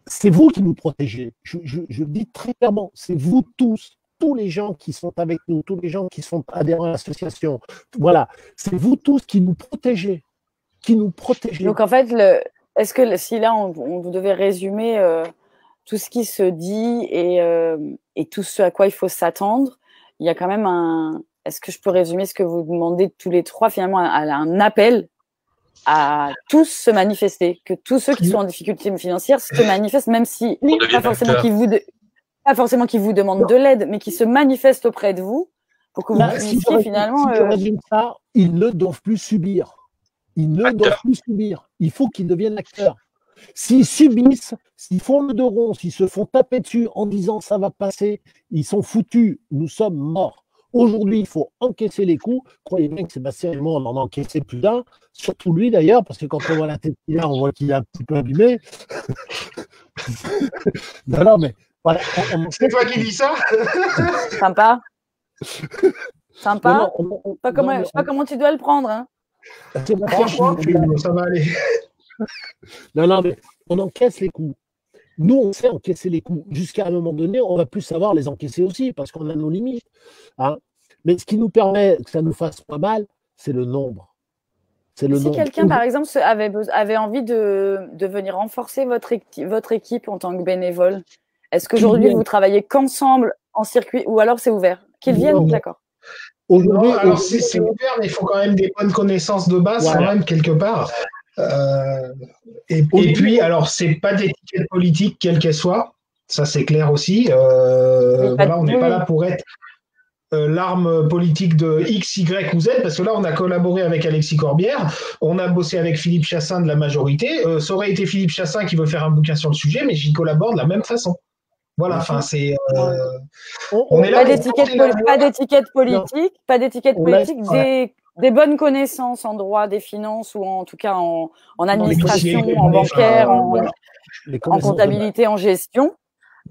S4: C'est vous qui nous protégez. Je dis très clairement, c'est vous tous les gens qui sont avec nous, tous les gens qui sont adhérents à l'association. Voilà. C'est vous tous qui nous protégez.
S1: Donc, en fait, est-ce que si là, on devait résumer tout ce qui se dit et tout ce à quoi il faut s'attendre, il y a quand même est-ce que je peux résumer ce que vous demandez tous les trois, finalement, un appel à tous se manifester, que tous ceux qui sont en difficulté financière se manifestent, même si pas forcément qu'ils vous demandent de l'aide, mais qui se manifestent auprès de vous pour que vous puissiez finalement…
S4: ils ne doivent plus subir. Ils ne doivent plus subir. Il faut qu'ils deviennent acteurs. S'ils subissent, s'ils font le dos rond, s'ils se font taper dessus en disant ça va passer, ils sont foutus, nous sommes morts. Aujourd'hui, il faut encaisser les coups. Croyez bien que Sébastien et moi, on en a encaissé plus d'un, surtout lui d'ailleurs, parce que quand on voit la tête qu'il a, on voit qu'il est un petit peu abîmé. Non, mais voilà.
S2: C'est toi qui dis ça?
S1: Sympa. Sympa. Je ne sais pas comment tu dois le prendre. Hein.
S2: Franchement, ça va aller.
S4: Non, mais on encaisse les coups. Nous, on sait encaisser les coups. Jusqu'à un moment donné, on va plus savoir les encaisser aussi, parce qu'on a nos limites. Hein. Mais ce qui nous permet que ça nous fasse pas mal, c'est le nombre.
S1: Si quelqu'un, par exemple, avait envie de venir renforcer votre équipe en tant que bénévole, est-ce qu'aujourd'hui, vous travaillez qu'ensemble en circuit, ou alors c'est ouvert? Qu'ils viennent, d'accord.
S2: Aujourd'hui, alors c'est ouvert, mais il faut quand même des bonnes connaissances de base, quand même, quelque part. Et puis, alors, c'est pas d'étiquette politique, quelle qu'elle soit. Ça, c'est clair aussi. Voilà, on n'est pas là pour être l'arme politique de X, Y ou Z, parce que là, on a collaboré avec Alexis Corbière, on a bossé avec Philippe Chassin de la majorité. Ça aurait été Philippe Chassin qui veut faire un bouquin sur le sujet, mais j'y collabore de la même façon. Voilà, enfin, c'est.
S1: On est là. Pas d'étiquette politique, pas d'étiquette politique, des bonnes connaissances en droit, des finances, ou en tout cas en administration, en bancaire, en comptabilité, en gestion.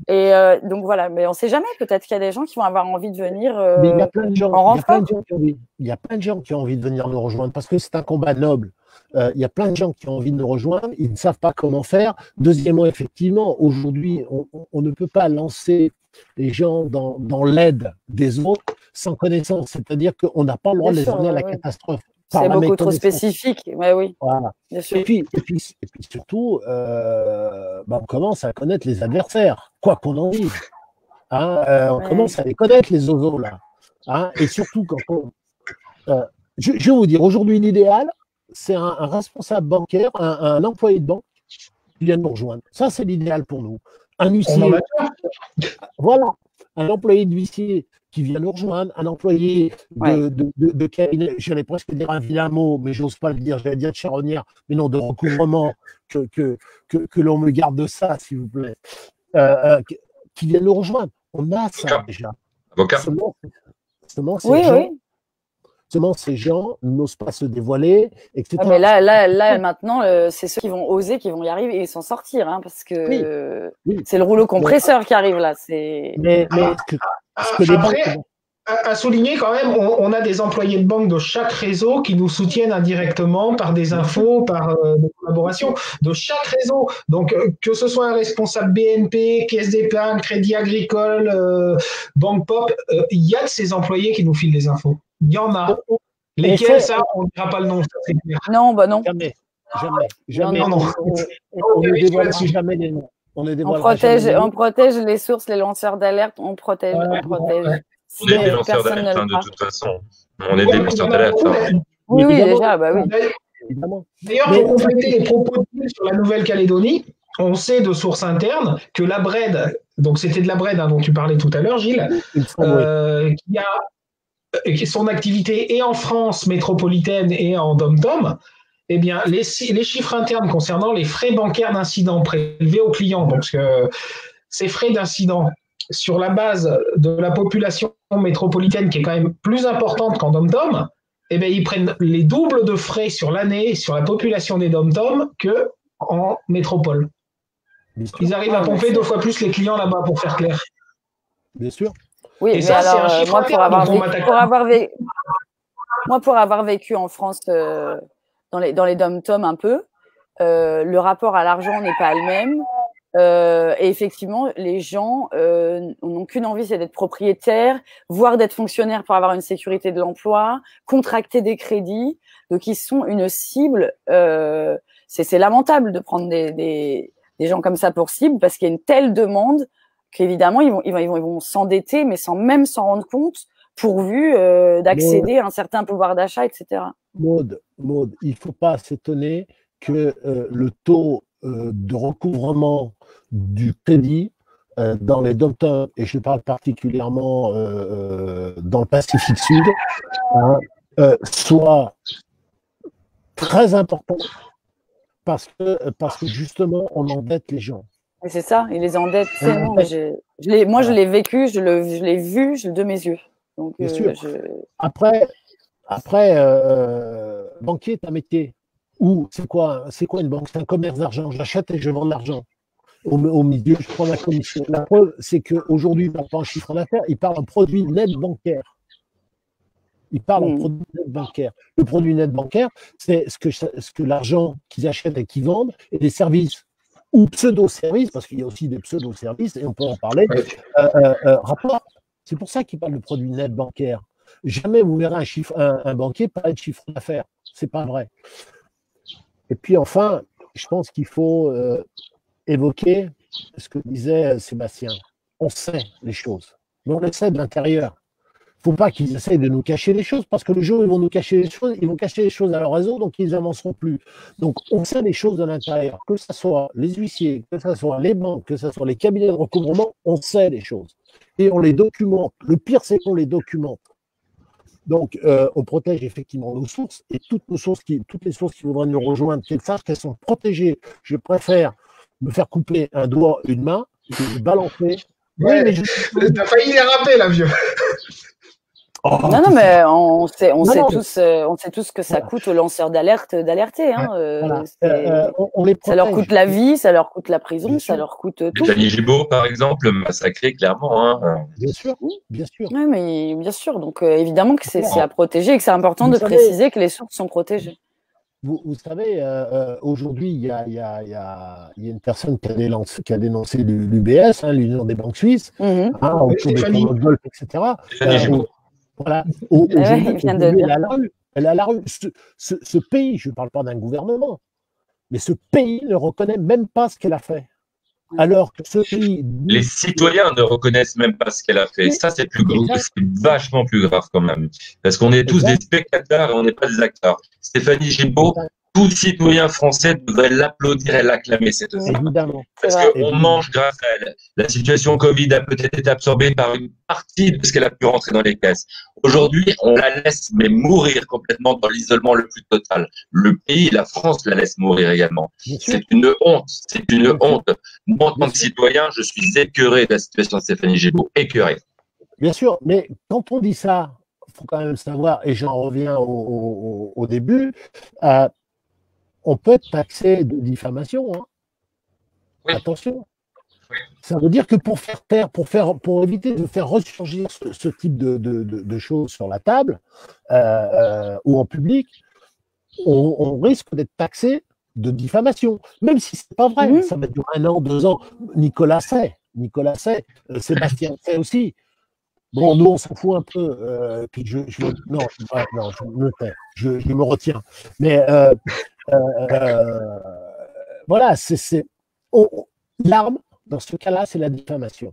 S1: Et donc voilà, mais on ne sait jamais, peut-être qu'il y a des gens qui vont avoir envie de venir
S4: mais il y a plein de gens,
S1: en renfort.
S4: Il y a plein de gens qui ont envie de venir nous rejoindre parce que c'est un combat noble. Il y a plein de gens qui ont envie de nous rejoindre, ils ne savent pas comment faire. Deuxièmement, effectivement, aujourd'hui, on ne peut pas lancer les gens dans l'aide des autres sans connaissance, c'est-à-dire qu'on n'a pas le droit de les emmener à la catastrophe.
S1: C'est beaucoup trop spécifique, oui.
S4: Voilà.
S1: Bien sûr.
S4: Et puis surtout, on commence à connaître les adversaires, quoi qu'on en dise. On commence à les connaître, les oiseaux, là. Et surtout, je vais vous dire, aujourd'hui, l'idéal, c'est un responsable bancaire, un employé de banque qui vient nous rejoindre. Ça, c'est l'idéal pour nous. Un huissier, voilà, un employé de huissier qui vient nous rejoindre, un employé de cabinet, j'allais presque dire un vilain mot, mais j'ose pas le dire, j'allais dire de charonnière, mais non, de recouvrement, que l'on me garde de ça, s'il vous plaît, qui vient nous rejoindre. On a ça déjà.
S3: Avocat.
S4: Seulement, ces gens n'osent pas se dévoiler, etc.
S1: Mais là, maintenant, c'est ceux qui vont oser, qui vont y arriver et s'en sortir, parce que c'est le rouleau compresseur qui arrive là.
S4: Mais
S2: après, à souligner quand même, on a des employés de banque de chaque réseau qui nous soutiennent indirectement par des infos, par des collaborations, de chaque réseau. Donc, que ce soit un responsable BNP, Caisse d'épargne, Crédit Agricole, Banque Pop, il y a de ces employés qui nous filent des infos. Il y en a. Lesquels, ça, on ne dira pas le nom. Ça, c'est clair.
S1: Non, bah non.
S4: Jamais.
S2: Non.
S4: On ne dévoile jamais les noms.
S1: On protège les sources, les lanceurs d'alerte, on protège.
S3: On est des lanceurs d'alerte, de toute façon. On est des lanceurs d'alerte.
S1: Oui, déjà, bah oui.
S2: D'ailleurs, pour compléter les propos sur la Nouvelle-Calédonie, on sait de sources internes que la BRED, donc c'était de la BRED dont tu parlais tout à l'heure, Gilles, qui a son activité et en France métropolitaine et en dom-tom, eh bien, les chiffres internes concernant les frais bancaires d'incident prélevés aux clients, donc ces frais d'incident sur la base de la population métropolitaine qui est quand même plus importante qu'en dom-tom, eh bien, ils prennent les doubles de frais sur l'année sur la population des dom-tom qu'en métropole. Ils arrivent à pomper 2 fois plus les clients là-bas, pour faire clair.
S4: Bien sûr.
S1: Oui,
S2: et
S1: mais
S2: ça,
S1: alors,
S2: c'est un chiffre
S1: pour avoir vécu en France dans les dom-tom un peu, le rapport à l'argent n'est pas le même. Et effectivement, les gens n'ont qu'une envie, c'est d'être propriétaires, voire d'être fonctionnaires pour avoir une sécurité de l'emploi, contracter des crédits. Donc, ils sont une cible. C'est lamentable de prendre des gens comme ça pour cible parce qu'il y a une telle demande qu'évidemment, ils vont s'endetter, mais sans même s'en rendre compte, pourvu d'accéder à un certain pouvoir d'achat, etc.
S4: Maud, il ne faut pas s'étonner que le taux de recouvrement du crédit dans les dom-tom, et je parle particulièrement dans le Pacifique Sud, soit très important parce que justement, on endette les gens.
S1: C'est ça, ils les endettent tellement. Moi, je l'ai vécu, je l'ai vu de mes yeux. Donc,
S4: bien sûr. Après, banquier est un métier. Ou c'est quoi une banque? C'est un commerce d'argent. J'achète et je vends de l'argent. Au milieu, je prends la commission. La preuve, c'est qu'aujourd'hui, il ne parle pas en chiffre d'affaires, il parle en produit net bancaire. Il parle en produit net bancaire. Le produit net bancaire, c'est ce que l'argent qu'ils achètent et qu'ils vendent et des services ou pseudo-services, parce qu'il y a aussi des pseudo-services, et on peut en parler, rapport. C'est pour ça qu'il parle de produit net bancaire. Jamais vous verrez un banquier parler de chiffre d'affaires. C'est pas vrai. Et puis enfin, je pense qu'il faut évoquer ce que disait Sébastien. On sait les choses, mais on le sait de l'intérieur. faut pas qu'ils essayent de nous cacher les choses, parce que le jour où ils vont nous cacher les choses, ils vont cacher les choses à leur réseau, donc ils n'avanceront plus. Donc, on sait les choses de l'intérieur, que ce soit les huissiers, que ce soit les banques, que ce soit les cabinets de recouvrement, on sait les choses. Et on les documente. Le pire, c'est qu'on les documente. Donc, on protège effectivement nos sources, et toutes les sources qui voudraient nous rejoindre, qu'elles sachent qu'elles sont protégées. Je préfère me faire couper un doigt, une main, que de balancer.
S2: Ouais, oui, mais t'as failli les râper, là, vieux.
S1: Oh, non, mais on sait tous que ça coûte aux lanceurs d'alerte d'alerter. Hein.
S4: Voilà.
S1: Ça leur coûte la vie, ça leur coûte la prison, ça leur coûte tout.
S3: Stéphanie Gibault, par exemple, massacré clairement. Hein.
S4: Bien sûr, bien sûr.
S1: Oui, mais bien sûr. Donc, évidemment que c'est à protéger et que c'est important de préciser que les sources sont protégées.
S4: Vous savez, aujourd'hui, il y a une personne qui a dénoncé l'UBS, l'Union des banques suisses, autour des tournois de golf, etc. Voilà. Elle est à la rue. Ce pays, je ne parle pas d'un gouvernement, mais ce pays ne reconnaît même pas ce qu'elle a fait. Alors que ce pays...
S3: Les citoyens ne reconnaissent même pas ce qu'elle a fait. Ça, c'est vachement plus grave quand même. Parce qu'on est tous des spectateurs et on n'est pas des acteurs. Stéphanie Gibault, tout citoyen français devrait l'applaudir et l'acclamer, cette femme. Parce qu'on mange grâce à elle. La situation Covid a peut-être été absorbée par une partie de ce qu'elle a pu rentrer dans les caisses. Aujourd'hui, on la laisse mourir complètement dans l'isolement le plus total. Le pays, la France, la laisse mourir également. C'est une honte. C'est une honte. Moi, en tant que citoyen, je suis écœuré de la situation de Stéphanie Gibault. Écœuré.
S4: Bien sûr, mais quand on dit ça, il faut quand même savoir, et j'en reviens au début, on peut être taxé de diffamation. Hein. Oui. Attention. Oui. Ça veut dire que pour éviter de faire ressurgir ce type de choses sur la table ou en public, on risque d'être taxé de diffamation. Même si ce n'est pas vrai, ça va durer 1 an, 2 ans. Nicolas sait, Sébastien sait aussi. Bon, nous, on s'en fout un peu. Puis je me tais, je me retiens. Mais voilà, l'arme, dans ce cas-là, c'est la diffamation.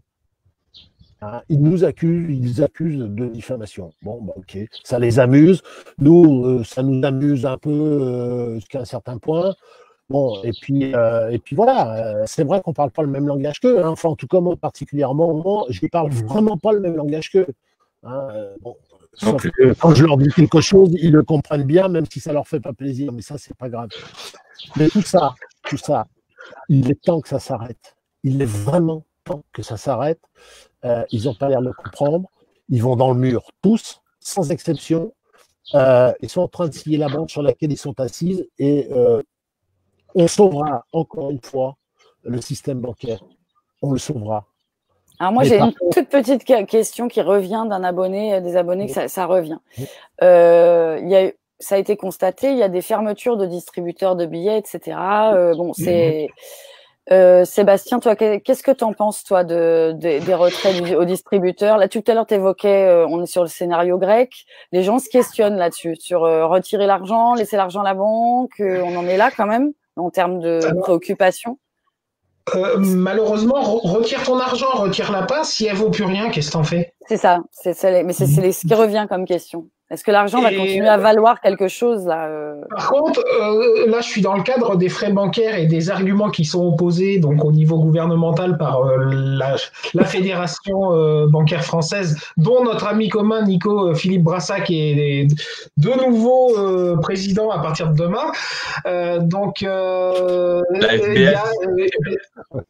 S4: Hein, ils accusent de diffamation. Bon, bah, ok, ça les amuse. Nous, ça nous amuse un peu jusqu'à un certain point. Bon, et puis voilà, c'est vrai qu'on ne parle pas le même langage qu'eux. Hein. Enfin, en tout cas, moi, particulièrement, moi, je ne parle vraiment pas le même langage qu'eux. Hein. Bon, sauf que quand je leur dis quelque chose, ils le comprennent bien, même si ça ne leur fait pas plaisir. Mais ça, c'est pas grave. Mais tout ça, il est temps que ça s'arrête. Il est vraiment temps que ça s'arrête. Ils n'ont pas l'air de le comprendre. Ils vont dans le mur, tous, sans exception. Ils sont en train de scier la bande sur laquelle ils sont assis et on sauvera encore une fois le système bancaire. On le sauvera.
S1: Alors moi, j'ai une toute petite question qui revient d'un abonné, des abonnés, que ça revient. Ça a été constaté, il y a des fermetures de distributeurs de billets, etc. Sébastien, toi, qu'est-ce que tu en penses, toi, des retraits aux distributeurs? Là, tout à l'heure, tu évoquais, on est sur le scénario grec. Les gens se questionnent là-dessus, sur retirer l'argent, laisser l'argent à la banque. On en est là quand même, en termes de préoccupation.
S2: Malheureusement, retire ton argent, retire-la pas. Si elle vaut plus rien, qu'est-ce que t'en fais?
S1: C'est ça. Mais c'est ce qui revient comme question. Est-ce que l'argent va continuer à valoir quelque chose là
S2: Par contre, là, je suis dans le cadre des frais bancaires et des arguments qui sont opposés donc au niveau gouvernemental par la Fédération bancaire française, dont notre ami commun Nico Philippe Brassac est de nouveau président à partir de demain.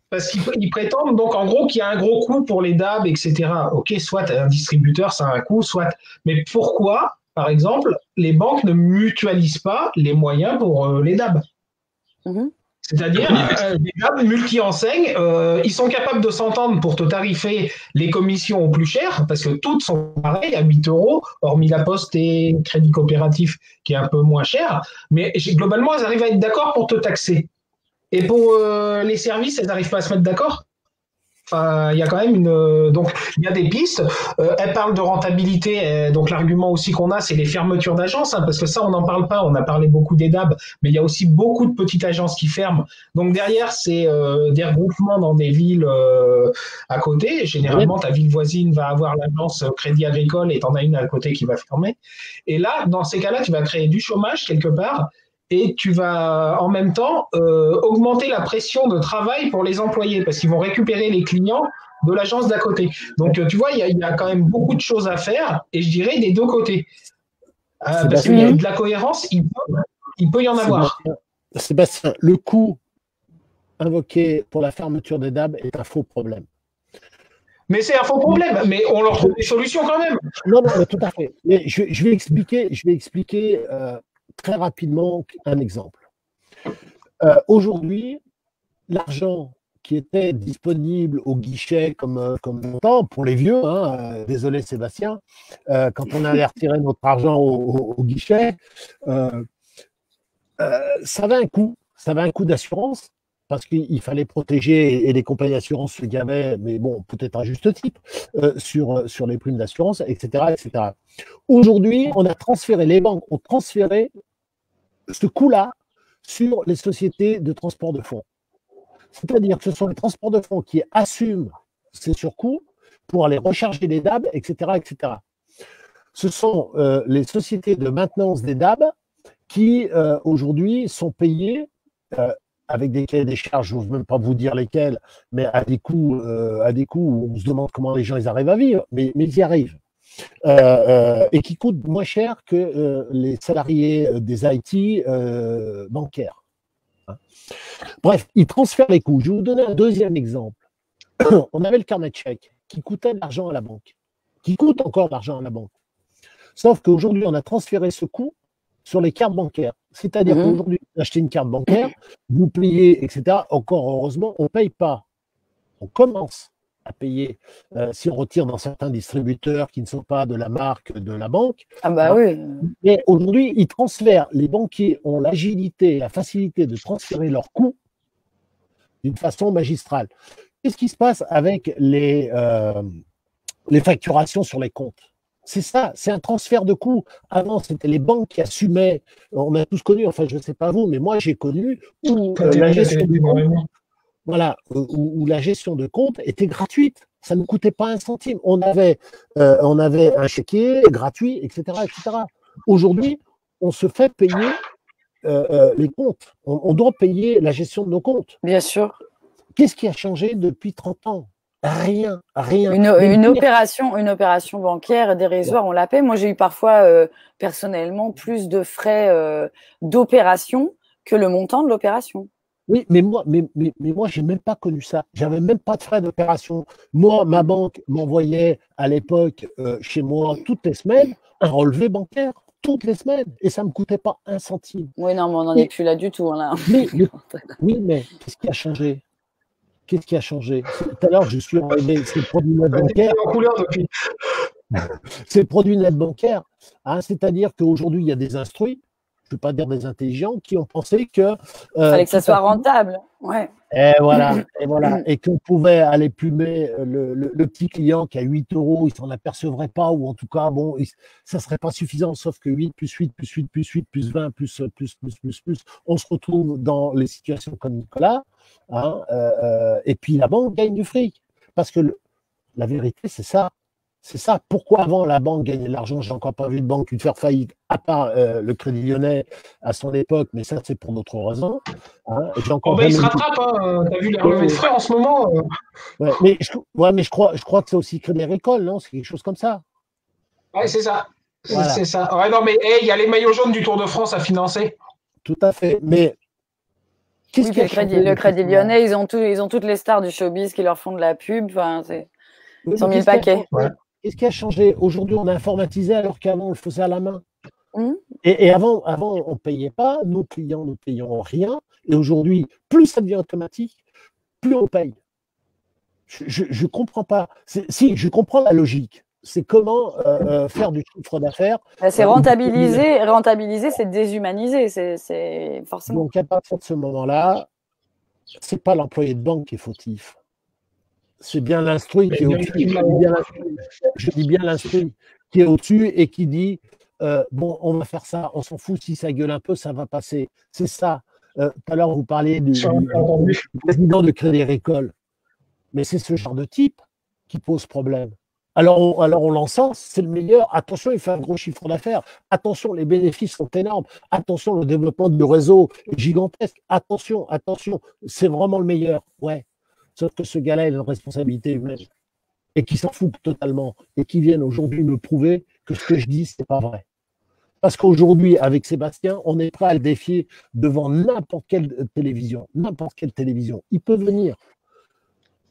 S2: Parce qu'ils prétendent donc en gros qu'il y a un gros coût pour les DAB, etc. Ok, soit un distributeur, ça a un coût, soit. Mais pourquoi, par exemple, les banques ne mutualisent pas les moyens pour les DAB? C'est-à-dire, les DAB multi-enseignes, ils sont capables de s'entendre pour te tarifer les commissions au plus cher, parce que toutes sont pareilles à 8 €, hormis la Poste et Crédit Coopératif, qui est un peu moins cher. Mais globalement, elles arrivent à être d'accord pour te taxer. Et pour les services, elles n'arrivent pas à se mettre d'accord? il y a quand même donc il y a des pistes. Elle parle de rentabilité. Donc l'argument aussi qu'on a, c'est les fermetures d'agences, hein, parce que ça, on n'en parle pas. On a parlé beaucoup des DAB, mais il y a aussi beaucoup de petites agences qui ferment. Donc derrière, c'est des regroupements dans des villes à côté. Généralement, ta ville voisine va avoir l'agence Crédit Agricole et t'en as une à côté qui va fermer. Et là, dans ces cas-là, tu vas créer du chômage quelque part. Et tu vas en même temps augmenter la pression de travail pour les employés parce qu'ils vont récupérer les clients de l'agence d'à côté. Donc, tu vois, il y a quand même beaucoup de choses à faire et je dirais des deux côtés. Parce qu'il y a de la cohérence, il peut y en avoir.
S4: Sébastien, le coût invoqué pour la fermeture des DAB est un faux problème.
S2: Mais c'est un faux problème, mais on leur trouve des solutions quand même.
S4: Non, mais tout à fait. Mais je vais expliquer très rapidement un exemple. Aujourd'hui, l'argent qui était disponible au guichet comme longtemps, pour les vieux, hein, désolé Sébastien, quand on allait retirer notre argent au guichet, ça avait un coût. Ça avait un coût d'assurance parce qu'il fallait protéger, et les compagnies d'assurance se gavaient, mais bon, peut-être à juste titre, sur les primes d'assurance, etc., etc. Aujourd'hui, on a transféré, les banques ont transféré ce coût-là sur les sociétés de transport de fonds. C'est-à-dire que ce sont les transports de fonds qui assument ces surcoûts pour aller recharger les DAB, etc., etc. Ce sont les sociétés de maintenance des DAB qui, aujourd'hui, sont payées avec des cahiers des charges, je n'ose même pas vous dire lesquels, mais à des coûts où on se demande comment les gens ils arrivent à vivre, mais ils y arrivent. Et qui coûtent moins cher que les salariés des IT bancaires. Bref, ils transfèrent les coûts. Je vais vous donner un deuxième exemple. On avait le carnet de chèques qui coûtait de l'argent à la banque, qui coûte encore de l'argent à la banque. Sauf qu'aujourd'hui, on a transféré ce coût sur les cartes bancaires. C'est-à-dire qu'aujourd'hui, vous achetez une carte bancaire, vous payez, etc. Encore heureusement, on ne paye pas. On commence à payer si on retire dans certains distributeurs qui ne sont pas de la marque de la banque.
S1: Ah bah oui.
S4: Mais aujourd'hui, ils transfèrent, les banquiers ont l'agilité et la facilité de transférer leurs coûts d'une façon magistrale. Qu'est-ce qui se passe avec les facturations sur les comptes? C'est ça, c'est un transfert de coûts. Avant, c'était les banques qui assumaient. On a tous connu, enfin, je ne sais pas vous, mais moi, j'ai connu où la gestion de compte, voilà, où la gestion de compte était gratuite. Ça ne coûtait pas un centime. On avait un chéquier gratuit, etc., etc. Aujourd'hui, on se fait payer les comptes. On doit payer la gestion de nos comptes.
S1: Bien sûr.
S4: Qu'est-ce qui a changé depuis 30 ans? Rien.
S1: Une opération bancaire dérisoire, on la paie. Moi, j'ai eu parfois, personnellement, plus de frais d'opération que le montant de l'opération.
S4: Oui, mais moi, j'ai même pas connu ça. J'avais même pas de frais d'opération. Moi, ma banque m'envoyait à l'époque chez moi toutes les semaines un relevé bancaire. Toutes les semaines, et ça ne me coûtait pas un centime.
S1: Oui, non, mais on n'en est plus là du tout. Là.
S4: Oui, mais qu'est-ce qui a changé? Qu'est-ce qui a changé? Tout à l'heure, je suis arrivé, c'est le produit net bancaire. C'est le produit net bancaire. Hein, c'est-à-dire qu'aujourd'hui, il y a des instruits, je ne veux pas dire des intelligents, qui ont pensé que.
S1: Il fallait que ça soit rentable. Ouais.
S4: Et voilà. Et qu'on pouvait aller plumer le petit client qui a 8 euros, il ne s'en apercevrait pas, ou en tout cas, bon, ça ne serait pas suffisant, sauf que 8 plus 8 plus 8 plus 8 plus 20 plus, on se retrouve dans les situations comme Nicolas, hein, et puis la banque gagne du fric. Parce que la vérité, c'est ça. C'est ça. Pourquoi avant la banque gagnait de l'argent? J'ai encore pas vu de banque faire faillite, à part le Crédit Lyonnais à son époque, mais ça c'est pour d'autres raisons. Hein.
S2: Il se rattrape, hein. T'as vu les relevés de frais en ce moment
S4: ouais, mais je crois que c'est aussi Crédit Agricole, non? C'est quelque chose comme ça.
S2: Ouais, c'est ça. Voilà. C'est ça. Ouais, non, mais il y a les maillots jaunes du Tour de France à financer.
S4: Tout à fait. Mais
S1: qu'est-ce qui le Crédit Lyonnais, ils ont toutes les stars du showbiz qui leur font de la pub. Enfin, ils sont mis le paquet.
S4: Qu'est-ce qui a changé? Aujourd'hui, on a informatisé alors qu'avant, on le faisait à la main. Et avant, on ne payait pas. Nos clients ne payaient rien. Et aujourd'hui, plus ça devient automatique, plus on paye. Je ne comprends pas. Si, je comprends la logique. C'est comment faire du chiffre d'affaires.
S1: C'est rentabiliser. Rentabiliser, c'est déshumaniser. C'est forcément.
S4: Donc, à partir de ce moment-là, ce n'est pas l'employé de banque qui est fautif. C'est bien l'instruit qui est au-dessus. Je dis bien l'instruit qui est au-dessus et qui dit bon, on va faire ça, on s'en fout si ça gueule un peu, ça va passer. C'est ça. Tout à l'heure, vous parliez du président de Crédit Agricole. Mais c'est ce genre de type qui pose problème. Alors on l'encense, c'est le meilleur. Attention, il fait un gros chiffre d'affaires. Attention, les bénéfices sont énormes. Attention, le développement du réseau est gigantesque. Attention, c'est vraiment le meilleur. Ouais. Sauf que ce gars-là, il a une responsabilité humaine et qui s'en fout totalement et qui viennent aujourd'hui me prouver que ce que je dis, c'est pas vrai. Parce qu'aujourd'hui, avec Sébastien, on est prêt à le défier devant n'importe quelle télévision. N'importe quelle télévision. Il peut venir.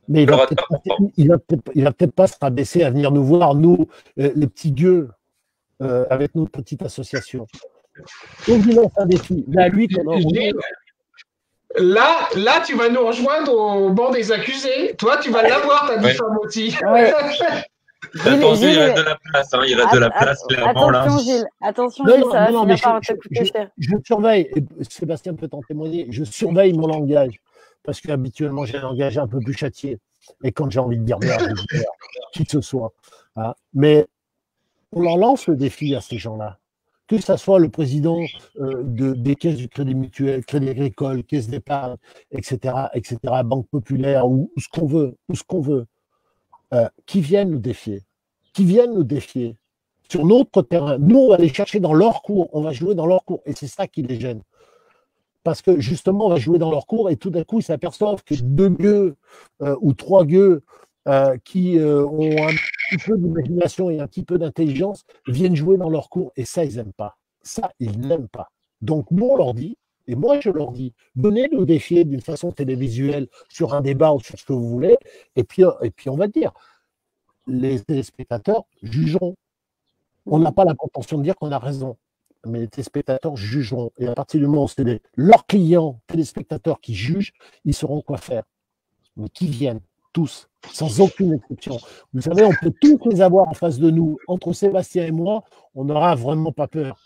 S4: Mais il va peut-être pas se rabaisser à venir nous voir, nous, les petits gueux, avec notre petite association. Donc, il lance un défi. Là, lui,
S2: Là, tu vas nous rejoindre au banc des accusés. Toi, tu vas l'avoir, ta diffame aussi.
S1: Ouais.
S3: Attention, il reste de la place. Hein, il reste de la place clairement là.
S1: Attention, Gilles, ça va finir par te coûter cher.
S4: Je surveille, et Sébastien peut en témoigner, je surveille mon langage. Parce qu'habituellement, j'ai un langage un peu plus châtié. Et quand j'ai envie de dire merde, je dis merde, qui que ce soit. Hein. Mais on leur lance le défi à ces gens-là. Que ce soit le président des caisses du Crédit Mutuel, Crédit Agricole, Caisse d'épargne, etc., Banque Populaire, ou ce qu'on veut, qui viennent nous défier. Sur notre terrain. Nous, on va aller chercher dans leur cours, on va jouer dans leur cours. Et c'est ça qui les gêne. Parce que justement, on va jouer dans leur cours et tout d'un coup, ils s'aperçoivent que 2 gueux ou 3 gueux qui ont un petit peu d'imagination et un petit peu d'intelligence viennent jouer dans leur cours. Et ça, ils n'aiment pas. Ça, ils n'aiment pas. Donc, nous, on leur dit, et moi, je leur dis, venez nous défier d'une façon télévisuelle sur un débat ou sur ce que vous voulez. Et puis on va dire, les téléspectateurs jugeront. On n'a pas la prétention de dire qu'on a raison. Mais les téléspectateurs jugeront. Et à partir du moment où c'est leurs clients, téléspectateurs qui jugent, ils sauront quoi faire. Mais qui viennent, tous, sans aucune exception. Vous savez, on peut tous les avoir en face de nous. Entre Sébastien et moi, on n'aura vraiment pas peur.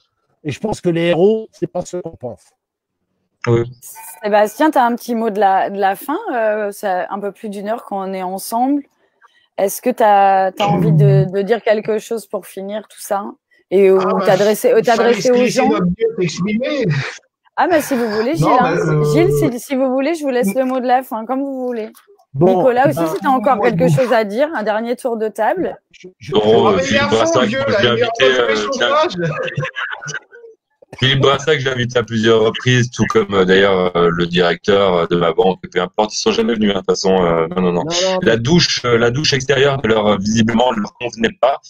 S4: Et je pense que les héros, c'est pas ce qu'on pense.
S3: Oui.
S1: Sébastien, tu as un petit mot de la fin. C'est un peu plus d'1 heure qu'on est ensemble. Est-ce que tu as envie de dire quelque chose pour finir tout ça? Et t'adresser aux gens. Ah, mais si vous voulez, Gilles, Gilles, si vous voulez, je vous laisse le mot de la fin, comme vous voulez. Bon, Nicolas aussi, si tu as encore quelque chose à dire, un dernier tour de table.
S3: Philippe Brassac, je l'ai invité à plusieurs reprises, tout comme d'ailleurs le directeur de ma banque, peu importe, ils sont jamais venus, hein, de toute façon, non. La douche extérieure visiblement ne leur convenait pas.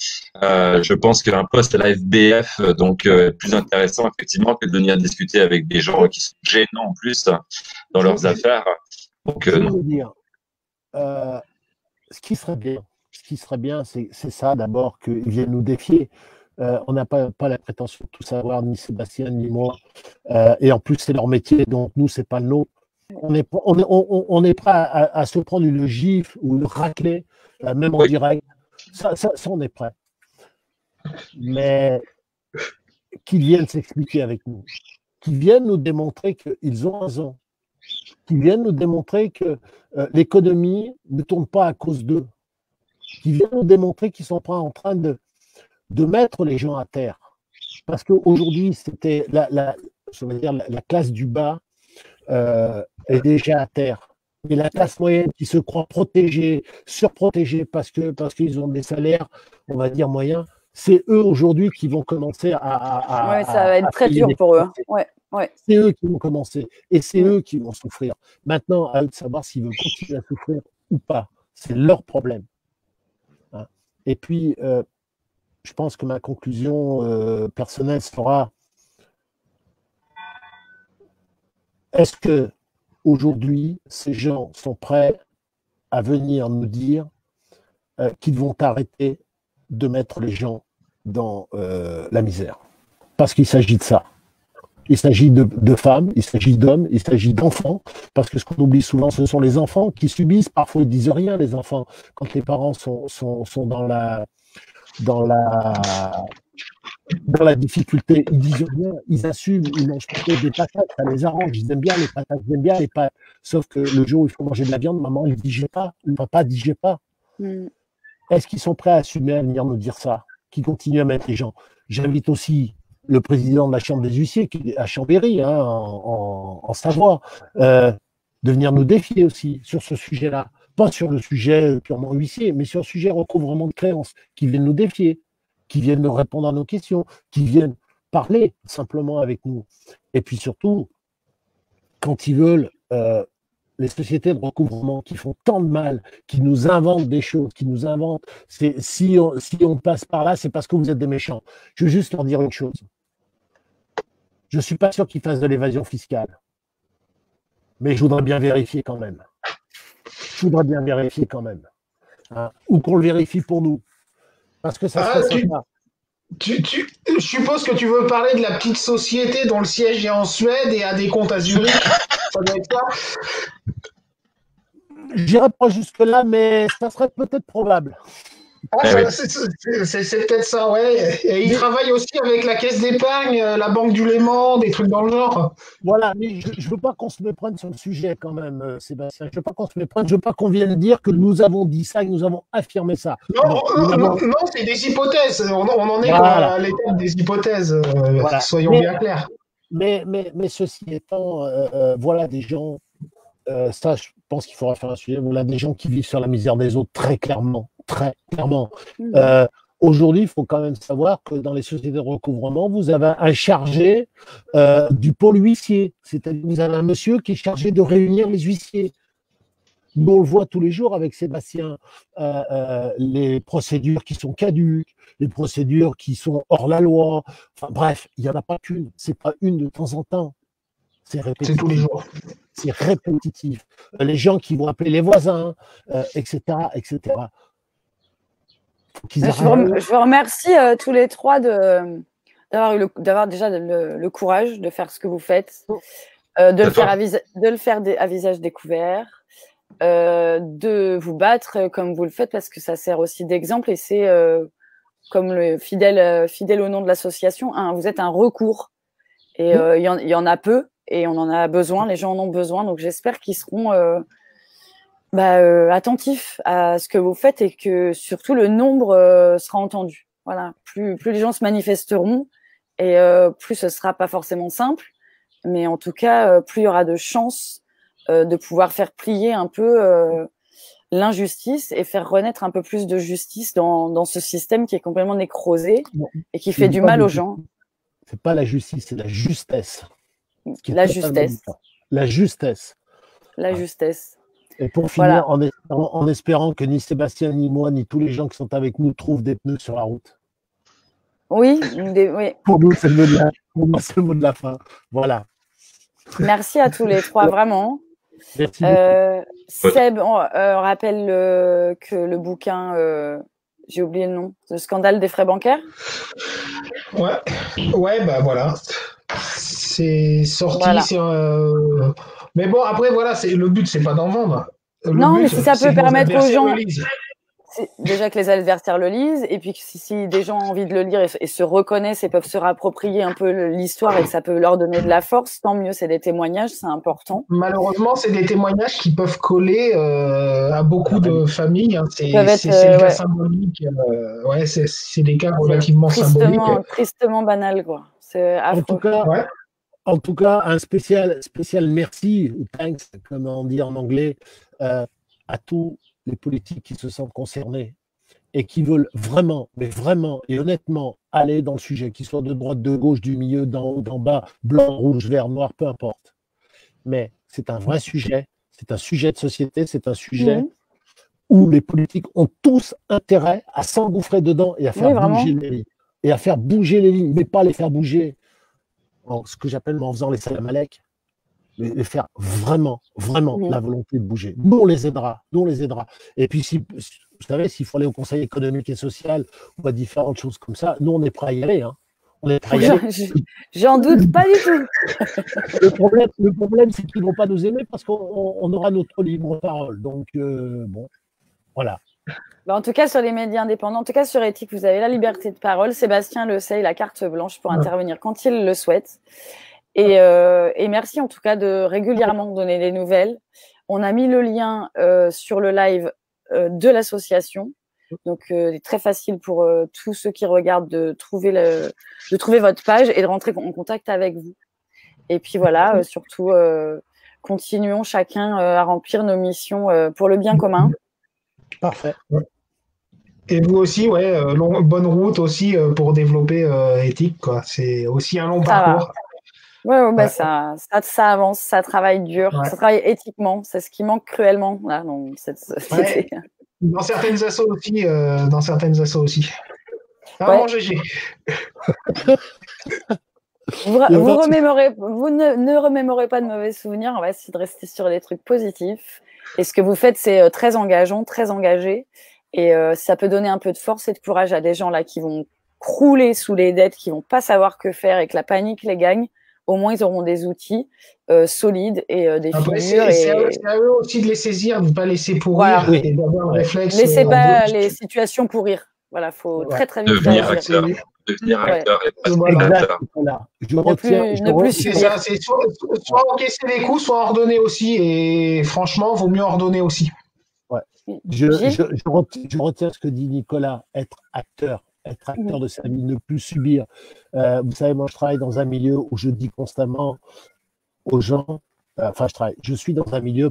S3: Je pense qu'un poste à la FBF, donc plus intéressant effectivement que de venir discuter avec des gens qui sont gênants en plus dans leurs affaires. Donc,
S4: je veux dire, ce qui serait bien, c'est ça d'abord qu'ils viennent nous défier. On n'a pas la prétention de tout savoir, ni Sébastien, ni moi. Et en plus, c'est leur métier, donc nous, c'est pas le nôtre. On est prêt à se prendre une gifle ou une raclée, même en direct. Ça, on est prêt. Mais qu'ils viennent s'expliquer avec nous. Qu'ils viennent nous démontrer qu'ils ont raison. Qu'ils viennent nous démontrer que l'économie ne tourne pas à cause d'eux. Qu'ils viennent nous démontrer qu'ils sont pas en train de mettre les gens à terre. Parce qu'aujourd'hui, c'était la classe du bas est déjà à terre. Et la classe moyenne qui se croit protégée, surprotégée parce qu'ils ont des salaires, on va dire, moyens, c'est eux aujourd'hui qui vont commencer à
S1: ça va être très dur pour eux. Ouais.
S4: C'est eux qui vont commencer. Et c'est eux qui vont souffrir. Maintenant, à eux de savoir s'ils veulent continuer à souffrir ou pas. C'est leur problème. Hein. Et puis, je pense que ma conclusion personnelle sera: est-ce que aujourd'hui ces gens sont prêts à venir nous dire qu'ils vont arrêter de mettre les gens dans la misère? Parce qu'il s'agit de ça. Il s'agit de femmes, il s'agit d'hommes, il s'agit d'enfants, parce que ce qu'on oublie souvent, ce sont les enfants qui subissent. Parfois, ils disent rien, les enfants, quand les parents sont dans dans la difficulté. Ils disent bien, ils assument, ils mangent plutôt des patates, ça les arrange. Ils aiment bien les patates, ils aiment bien les pâtes. Sauf que le jour où il faut manger de la viande, maman, il dit j'ai pas, le papa dit j'ai pas. Est-ce qu'ils sont prêts à assumer, à venir nous dire ça, qui continuent à mettre les gens? J'invite aussi le président de la Chambre des huissiers, qui est à Chambéry, hein, en Savoie, de venir nous défier aussi sur ce sujet-là. Pas sur le sujet purement huissier, mais sur le sujet recouvrement de créances, qui viennent nous défier, qui viennent nous répondre à nos questions, qui viennent parler simplement avec nous. Et puis surtout, quand ils veulent, les sociétés de recouvrement qui font tant de mal, qui nous inventent des choses, qui nous inventent, si on passe par là, c'est parce que vous êtes des méchants. Je veux juste leur dire une chose. Je ne suis pas sûr qu'ils fassent de l'évasion fiscale. Mais je voudrais bien vérifier quand même. Hein, ou qu'on le vérifie pour nous. Parce que ça serait sympa.
S2: Je suppose que tu veux parler de la petite société dont le siège est en Suède et a des comptes à Zurich. Ça doit être ça.
S4: J'irai pas jusque-là, mais ça serait peut-être probable.
S2: C'est peut-être ça, ouais. Et il travaille aussi avec la caisse d'épargne, la Banque du Léman, des trucs dans le genre.
S4: Voilà, mais je ne veux pas qu'on se méprenne sur le sujet quand même, Sébastien. Je ne veux pas qu'on se méprenne, je ne veux pas qu'on vienne dire que nous avons dit ça, que nous avons affirmé ça.
S2: Non, c'est des hypothèses. On en est à l'étape des hypothèses, soyons bien clairs.
S4: Mais ceci étant, voilà des gens, ça je pense qu'il faudra faire un sujet, voilà des gens qui vivent sur la misère des autres très clairement. Aujourd'hui, il faut quand même savoir que dans les sociétés de recouvrement, vous avez un chargé du pôle huissier. C'est-à-dire que vous avez un monsieur qui est chargé de réunir les huissiers. Nous, on le voit tous les jours avec Sébastien, les procédures qui sont caduques, les procédures qui sont hors la loi. Enfin bref, il n'y en a pas qu'une. C'est pas une de temps en temps. C'est répétitif.
S2: C'est tous les jours.
S4: C'est répétitif. Les gens qui vont appeler les voisins, etc., etc.
S1: Je vous remercie tous les trois d'avoir déjà le courage de faire ce que vous faites, de le faire à visage découvert, de vous battre comme vous le faites parce que ça sert aussi d'exemple et c'est comme le fidèle au nom de l'association, vous êtes un recours et il y en a peu et on en a besoin, les gens en ont besoin, donc j'espère qu'ils seront attentif à ce que vous faites et que surtout le nombre sera entendu. Voilà, plus les gens se manifesteront et plus ce sera pas forcément simple, mais en tout cas plus il y aura de chances de pouvoir faire plier un peu l'injustice et faire renaître un peu plus de justice dans ce système qui est complètement nécrosé et qui fait du mal aux gens.
S4: C'est pas la justice, c'est la justesse.
S1: La justesse.
S4: La justesse.
S1: La justesse.
S4: Et pour finir, en espérant que ni Sébastien, ni moi, ni tous les gens qui sont avec nous trouvent des pneus sur la route.
S1: Oui.
S4: Pour nous, c'est le mot de la fin. Voilà.
S1: Merci à tous les trois, vraiment.
S4: Merci
S1: Seb, on rappelle que le bouquin, j'ai oublié le nom, le scandale des frais bancaires.
S2: Ouais, bah voilà. C'est sorti. Voilà. Mais bon, après, voilà, le but, c'est pas d'en vendre.
S1: Mais si ça peut permettre aux gens. Déjà que les adversaires le lisent, et puis que si des gens ont envie de le lire et se reconnaissent et peuvent se réapproprier un peu l'histoire et que ça peut leur donner de la force, tant mieux, c'est des témoignages, c'est important.
S2: Malheureusement, c'est des témoignages qui peuvent coller à beaucoup de familles. Hein. C'est des cas symboliques. C'est des cas relativement symboliques.
S1: Tristement banal, quoi. C'est affreux.
S4: En tout cas, un spécial merci, ou thanks, comme on dit en anglais, à tous les politiques qui se sentent concernés et qui veulent vraiment, mais vraiment et honnêtement aller dans le sujet, qu'ils soient de droite, de gauche, du milieu, d'en haut, d'en bas, blanc, rouge, vert, noir, peu importe. Mais c'est un vrai sujet, c'est un sujet de société, c'est un sujet où les politiques ont tous intérêt à s'engouffrer dedans et à faire bouger les lignes. Et à faire bouger les lignes, mais pas les faire bouger ce que j'appelle en faisant les salam-alek, les faire vraiment la volonté de bouger. Nous, on les aidera. Et puis, vous savez, s'il faut aller au Conseil économique et social ou à différentes choses comme ça, nous, on est prêts à y aller. Hein. On est prêts à y aller.
S1: J'en doute pas du tout.
S4: Le problème, c'est qu'ils ne vont pas nous aimer parce qu'on aura notre libre parole. Donc, bon, voilà.
S1: Bah, en tout cas, sur les médias indépendants, en tout cas sur Éthique, vous avez la liberté de parole. Sébastien le sait, il a carte blanche pour intervenir quand il le souhaite. Et merci en tout cas de régulièrement donner des nouvelles. On a mis le lien sur le live de l'association. Donc, c'est très facile pour tous ceux qui regardent de trouver votre page et de rentrer en contact avec vous. Et puis voilà, surtout, continuons chacun à remplir nos missions pour le bien commun.
S4: Parfait.
S2: Et vous aussi, ouais, bonne route aussi pour développer Éthique, quoi. C'est aussi un long parcours.
S1: Ouais. Ça avance, ça travaille dur, ça travaille éthiquement. C'est ce qui manque cruellement là, dans cette société.
S2: Ouais. Dans certaines assos aussi. Ah, mon GG.
S1: Vous ne remémorez pas de mauvais souvenirs. On va essayer de rester sur les trucs positifs. Et ce que vous faites, c'est très engageant, très engagé. Et ça peut donner un peu de force et de courage à des gens là qui vont crouler sous les dettes, qui vont pas savoir que faire et que la panique les gagne. Au moins, ils auront des outils solides et des figures.
S2: C'est à eux aussi de les saisir, de ne pas laisser pourrir et d'avoir le réflexe.
S1: Laissez pas les situations pourrir. Voilà, faut très très vite
S3: devenir acteur. Devenir acteur et pas spectateur.
S4: Voilà.
S2: C'est ça, c'est soit encaisser les coups, soit ordonner aussi. Et franchement, vaut mieux ordonner aussi.
S4: Ouais. Je retiens ce que dit Nicolas, être acteur de sa vie, ne plus subir. Vous savez, moi, je travaille dans un milieu où je dis constamment aux gens, je suis dans un milieu,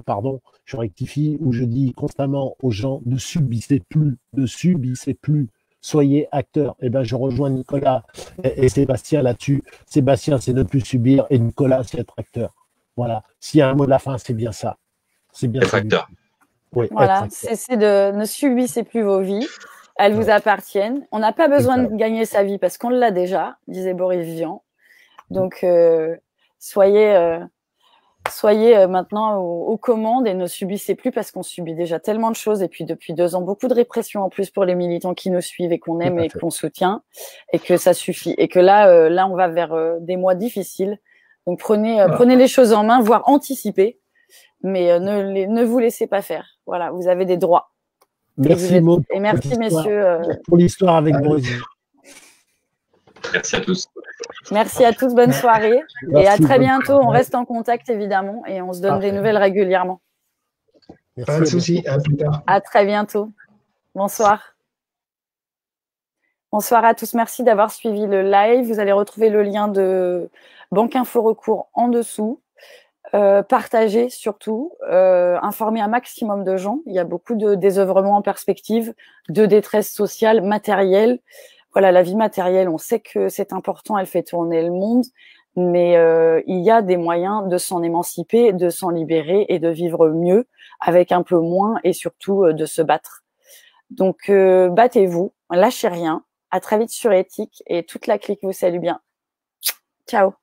S4: je rectifie, où je dis constamment aux gens, ne subissez plus, soyez acteur. Et ben, je rejoins Nicolas et Sébastien là-dessus. Sébastien, c'est ne plus subir, et Nicolas, c'est être acteur. Voilà. S'il y a un mot de la fin, c'est bien ça. C'est bien
S3: être acteur.
S1: Oui, voilà, c'est de ne subissez plus vos vies. Elles vous appartiennent. On n'a pas besoin de gagner sa vie parce qu'on l'a déjà, disait Boris Vian. Donc, soyez maintenant aux commandes et ne subissez plus parce qu'on subit déjà tellement de choses. Et puis, depuis 2 ans, beaucoup de répression en plus pour les militants qui nous suivent et qu'on aime et qu'on soutient et que ça suffit. Et que là, on va vers des mois difficiles. Donc, prenez les choses en main, voire anticipez. Mais ne vous laissez pas faire. Voilà, vous avez des droits.
S4: Merci Maud.
S1: Et merci messieurs.
S4: Pour l'histoire avec Boris.
S3: Merci à tous.
S1: Merci à tous, bonne soirée. Et à très bientôt. On reste en contact évidemment et on se donne des nouvelles régulièrement.
S2: Pas de souci, à plus tard.
S1: À très bientôt. Bonsoir. Bonsoir à tous, merci d'avoir suivi le live. Vous allez retrouver le lien de Banque Info Recours en dessous. Partagez surtout, informer un maximum de gens. Il y a beaucoup de désœuvrement en perspective, de détresse sociale, matérielle. Voilà, la vie matérielle, on sait que c'est important, elle fait tourner le monde, mais il y a des moyens de s'en émanciper, de s'en libérer et de vivre mieux avec un peu moins et surtout de se battre. Donc, battez-vous, lâchez rien. À très vite sur Éthique et toute la clique vous salue bien. Ciao.